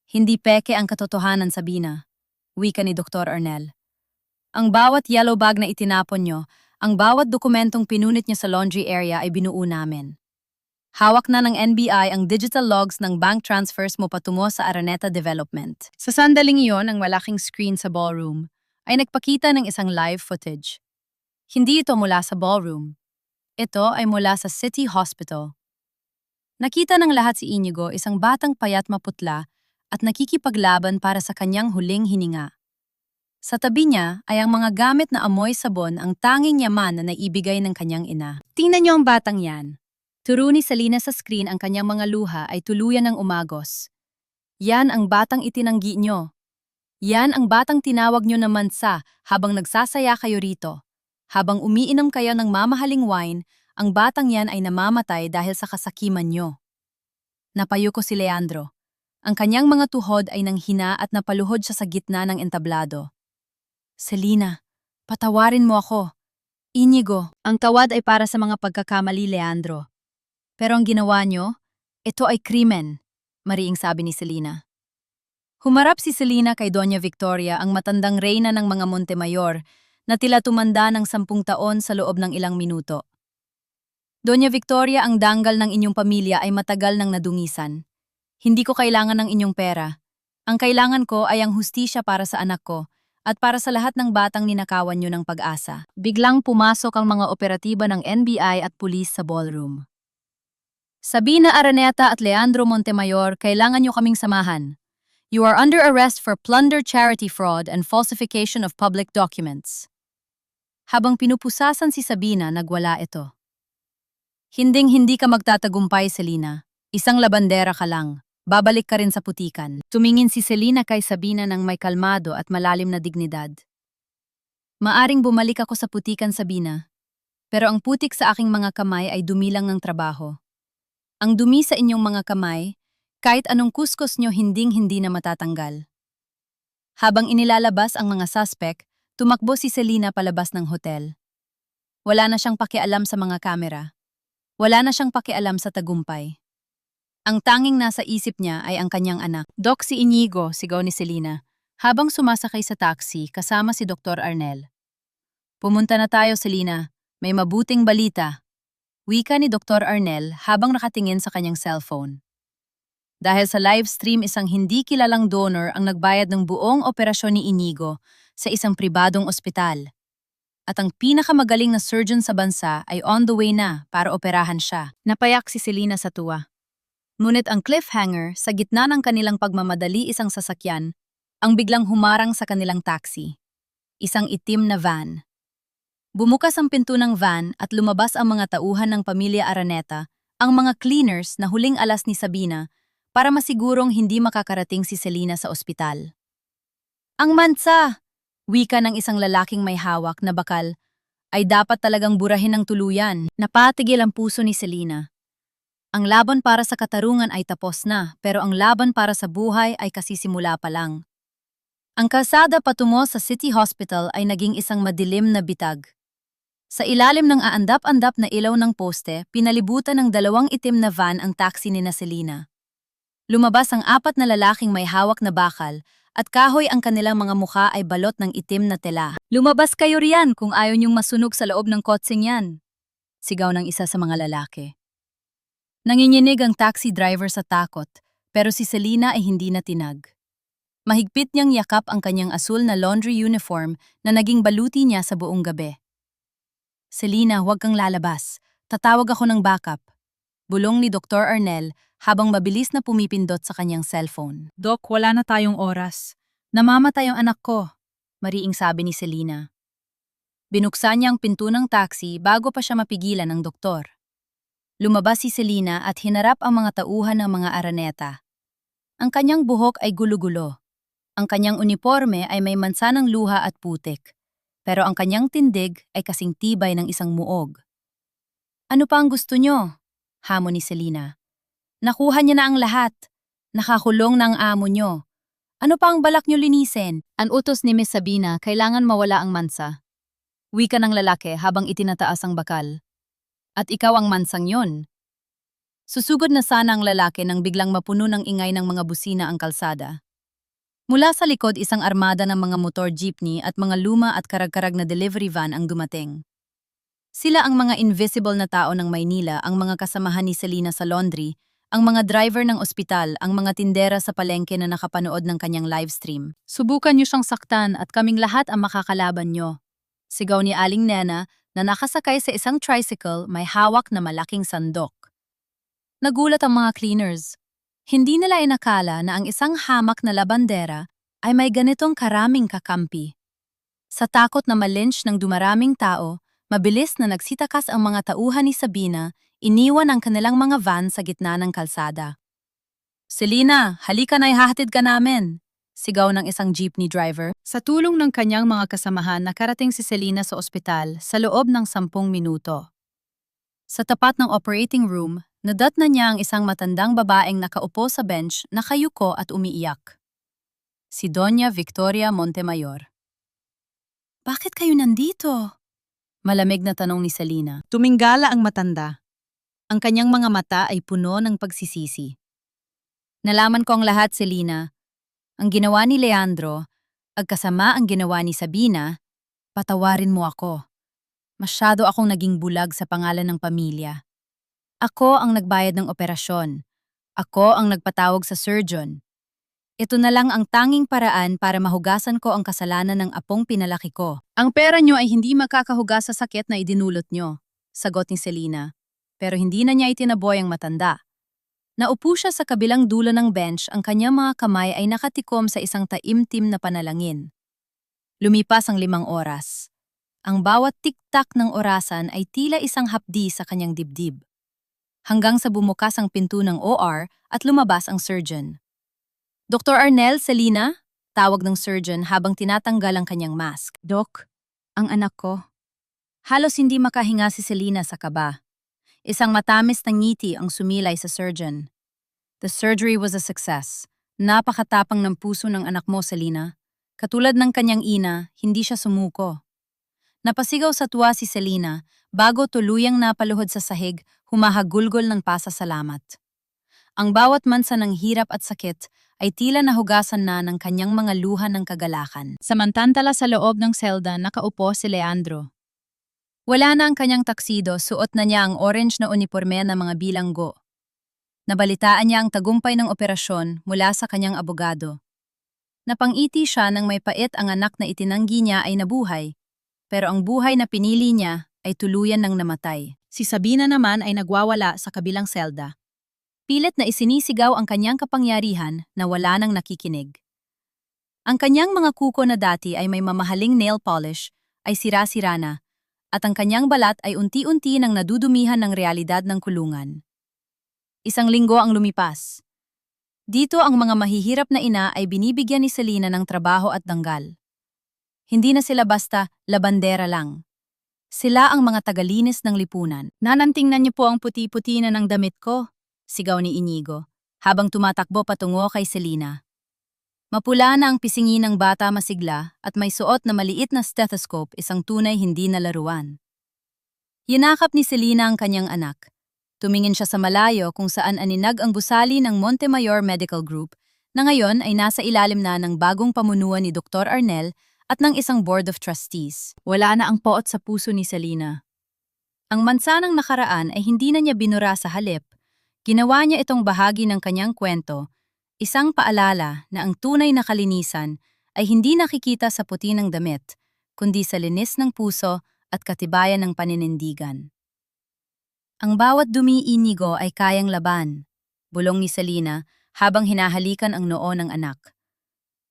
Hindi peke ang katotohanan, Sabina, wika ni Dr. Arnel. Ang bawat yellow bag na itinapon nyo, ang bawat dokumentong pinunit niya sa laundry area ay binuo namin. Hawak na ng NBI ang digital logs ng bank transfers mo patungo sa Araneta Development. Sa sandaling iyon, ang malaking screen sa ballroom ay nagpakita ng isang live footage. Hindi ito mula sa ballroom. Ito ay mula sa City Hospital. Nakita ng lahat si Inigo, isang batang payat maputla at nakikipaglaban para sa kanyang huling hininga. Sa tabi niya ay ang mga gamit na amoy sabon, ang tanging yaman na naibigay ng kanyang ina. Tingnan niyo ang batang yan. Turo ni Selena sa screen, ang kanyang mga luha ay tuluyan ng umagos. Yan ang batang itinanggi nyo. Yan ang batang tinawag nyo na mansa habang nagsasaya kayo rito. Habang umiinom kayo ng mamahaling wine, ang batang yan ay namamatay dahil sa kasakiman nyo. Napayuko si Leandro. Ang kanyang mga tuhod ay nanghina at napaluhod siya sa gitna ng entablado. Selena, patawarin mo ako. Inigo, ang tawad ay para sa mga pagkakamali, Leandro. Pero ang ginawa nyo, ito ay krimen, mariing sabi ni Selena. Humarap si Selena kay Doña Victoria, ang matandang reyna ng mga Montemayor, na tila tumanda ng 10 taon sa loob ng ilang minuto. Doña Victoria, ang danggal ng inyong pamilya ay matagal nang nadungisan. Hindi ko kailangan ng inyong pera. Ang kailangan ko ay ang hustisya para sa anak ko at para sa lahat ng batang ninakawan nyo ng pag-asa. Biglang pumasok ang mga operatiba ng NBI at pulis sa ballroom. Sabina Araneta at Leandro Montemayor, kailangan nyo kaming samahan. You are under arrest for plunder, charity fraud, and falsification of public documents. Habang pinupusasan si Sabina, nagwala ito. Hinding-hindi ka magtatagumpay, Selena. Isang labandera ka lang. Babalik ka rin sa putikan. Tumingin si Selena kay Sabina ng may kalmado at malalim na dignidad. Maaring bumalik ako sa putikan, Sabina. Pero ang putik sa aking mga kamay ay dumilang ng trabaho. Ang dumi sa inyong mga kamay, kahit anong kuskus nyo, hinding-hindi na matatanggal. Habang inilalabas ang mga suspect, tumakbo si Selena palabas ng hotel. Wala na siyang pakialam sa mga kamera. Wala na siyang pakialam sa tagumpay. Ang tanging nasa isip niya ay ang kanyang anak. Dok, si Inigo, sigaw ni Selena, habang sumasakay sa taxi kasama si Dr. Arnel. Pumunta na tayo, Selena. May mabuting balita. Wika ni Dr. Arnel habang nakatingin sa kanyang cellphone. Dahil sa live stream, isang hindi kilalang donor ang nagbayad ng buong operasyon ni Inigo sa isang pribadong ospital. At ang pinakamagaling na surgeon sa bansa ay on the way na para operahan siya. Napayak si Selena sa tuwa. Ngunit ang cliffhanger, sa gitna ng kanilang pagmamadali isang sasakyan, ang biglang humarang sa kanilang taxi. Isang itim na van. Bumukas ang pinto ng van at lumabas ang mga tauhan ng pamilya Araneta, ang mga cleaners na huling alas ni Sabina, para masigurong hindi makakarating si Selena sa ospital. Ang mansa! Wika ng isang lalaking may hawak na bakal, ay dapat talagang burahin ng tuluyan. Napatigil ang puso ni Selena. Ang laban para sa katarungan ay tapos na, pero ang laban para sa buhay ay kasisimula pa lang. Ang kalsada patungo sa City Hospital ay naging isang madilim na bitag. Sa ilalim ng aandap-andap na ilaw ng poste, pinalibutan ng dalawang itim na van ang taxi ni Selena. Lumabas ang apat na lalaking may hawak na bakal, at kahoy ang kanilang mga mukha ay balot ng itim na tela. Lumabas kayo riyan kung ayaw niyong masunog sa loob ng kotseng yan, sigaw ng isa sa mga lalaki. Nanginginig ang taxi driver sa takot, pero si Selena ay hindi natinag. Mahigpit niyang yakap ang kanyang asul na laundry uniform na naging baluti niya sa buong gabi. Selena, huwag kang lalabas. Tatawag ako ng backup. Bulong ni Dr. Arnel habang mabilis na pumipindot sa kanyang cellphone. Dok, wala na tayong oras. Namamatay ang anak ko, mariing sabi ni Selena. Binuksan niya ang pinto ng taxi bago pa siya mapigilan ng doktor. Lumabas si Selena at hinarap ang mga tauhan ng mga Araneta. Ang kanyang buhok ay gulo-gulo. Ang kanyang uniforme ay may mansanang luha at putik. Pero ang kanyang tindig ay kasing tibay ng isang muog. Ano pa ang gusto nyo? Hamon ni Selena. Nakuha niya na ang lahat. Nakakulong na ang amo nyo. Ano pa ang balak nyo linisin? Ang utos ni Miss Sabina, kailangan mawala ang mansa. Wika ng lalaki habang itinataas ang bakal. At ikaw ang mansang yon. Susugod na sana ang lalaki nang biglang mapuno ng ingay ng mga busina ang kalsada. Mula sa likod, isang armada ng mga motor jeepney at mga luma at karag-karag na delivery van ang dumating. Sila ang mga invisible na tao ng Maynila, ang mga kasamahan ni Selena sa laundry, ang mga driver ng ospital, ang mga tindera sa palengke na nakapanood ng kanyang livestream. Subukan niyo siyang saktan at kaming lahat ang makakalaban niyo. Sigaw ni Aling Nena na nakasakay sa isang tricycle may hawak na malaking sandok. Nagulat ang mga cleaners. Hindi nila inakala na ang isang hamak na labandera ay may ganitong karaming kakampi. Sa takot na ma-lynch ng dumaraming tao, mabilis na nagsitakas ang mga tauhan ni Sabina, iniwan ang kanilang mga van sa gitna ng kalsada. Selena, halika na, ihahatid ka namin, sigaw ng isang jeepney driver. Sa tulong ng kanyang mga kasamahan, nakarating si Selena sa ospital sa loob ng 10 minuto. Sa tapat ng operating room, nadatna niya ang isang matandang babaeng nakaupo sa bench, nakayuko at umiiyak. Si Doña Victoria Montemayor. Bakit kayo nandito? Malamig na tanong ni Selena. Tuminggala ang matanda. Ang kanyang mga mata ay puno ng pagsisisi. Nalaman ko ang lahat, Selena. Ang ginawa ni Leandro, agkasama ang ginawa ni Sabina, patawarin mo ako. Masyado akong naging bulag sa pangalan ng pamilya. Ako ang nagbayad ng operasyon. Ako ang nagpatawag sa surgeon. Ito na lang ang tanging paraan para mahugasan ko ang kasalanan ng apong pinalaki ko. Ang pera nyo ay hindi makakahugas sa sakit na idinulot nyo, sagot ni Selena. Pero hindi na niya itinaboy ang matanda. Naupo siya sa kabilang dulo ng bench, ang kanyang mga kamay ay nakatikom sa isang taimtim na panalangin. Lumipas ang 5 oras. Ang bawat tik-tak ng orasan ay tila isang hapdi sa kanyang dibdib. Hanggang sa bumukas ang pinto ng OR at lumabas ang surgeon. Dr. Arnel, Selena, tawag ng surgeon habang tinatanggal ang kanyang mask. Doc, ang anak ko. Halos hindi makahinga si Selena sa kaba. Isang matamis na ngiti ang sumilay sa surgeon. The surgery was a success. Napakatapang ng puso ng anak mo, Selena. Katulad ng kanyang ina, hindi siya sumuko. Napasigaw sa tuwa si Selena bago tuluyang napaluhod sa sahig, humahagulgol ng pasasalamat. Ang bawat mansa ng hirap at sakit ay tila nahugasan na ng kanyang mga luha ng kagalakan. Samantala sa loob ng selda, nakaupo si Leandro. Wala na ang kanyang taksido, suot na niya ang orange na uniporme ng mga bilanggo. Nabalitaan niya ang tagumpay ng operasyon mula sa kanyang abogado. Napangiti siya nang may pait ang anak na itinanggi niya ay nabuhay, pero ang buhay na pinili niya ay tuluyan ng namatay. Si Sabina naman ay nagwawala sa kabilang selda. Pilit na isinisigaw ang kanyang kapangyarihan na wala nang nakikinig. Ang kanyang mga kuko na dati ay may mamahaling nail polish ay sira-sira na, at ang kanyang balat ay unti-unti nang nadudumihan ng realidad ng kulungan. Isang linggo ang lumipas. Dito ang mga mahihirap na ina ay binibigyan ni Selena ng trabaho at danggal. Hindi na sila basta labandera lang. Sila ang mga tagalinis ng lipunan. Nanantingnan niyo po ang puti-puti na ng damit ko, sigaw ni Inigo, habang tumatakbo patungo kay Selena. Mapula na ang pisngi ng bata masigla at may suot na maliit na stethoscope, isang tunay hindi na laruan. Yinakap ni Selena ang kanyang anak. Tumingin siya sa malayo kung saan aninag ang gusali ng Montemayor Medical Group na ngayon ay nasa ilalim na ng bagong pamunuan ni Dr. Arnel at ng isang board of trustees. Wala na ang poot sa puso ni Selena. Ang mansanang nakaraan ay hindi na niya binura sa halip. Ginawa niya itong bahagi ng kanyang kwento, isang paalala na ang tunay na kalinisan ay hindi nakikita sa puti ng damit, kundi sa linis ng puso at katibayan ng paninindigan. Ang bawat dumi, Inigo, ay kayang laban, bulong ni Selena habang hinahalikan ang noo ng anak.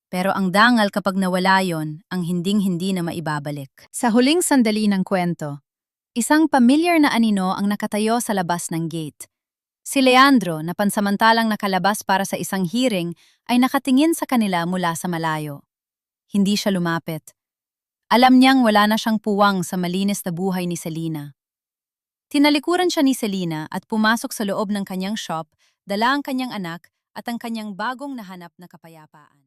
Pero ang dangal kapag nawala yon, ang hinding-hindi na maibabalik. Sa huling sandali ng kwento, isang pamilyar na anino ang nakatayo sa labas ng gate. Si Leandro, na pansamantalang nakalabas para sa isang hearing, ay nakatingin sa kanila mula sa malayo. Hindi siya lumapit. Alam niyang wala na siyang puwang sa malinis na buhay ni Selena. Tinalikuran siya ni Selena at pumasok sa loob ng kanyang shop, dala ang kanyang anak at ang kanyang bagong nahanap na kapayapaan.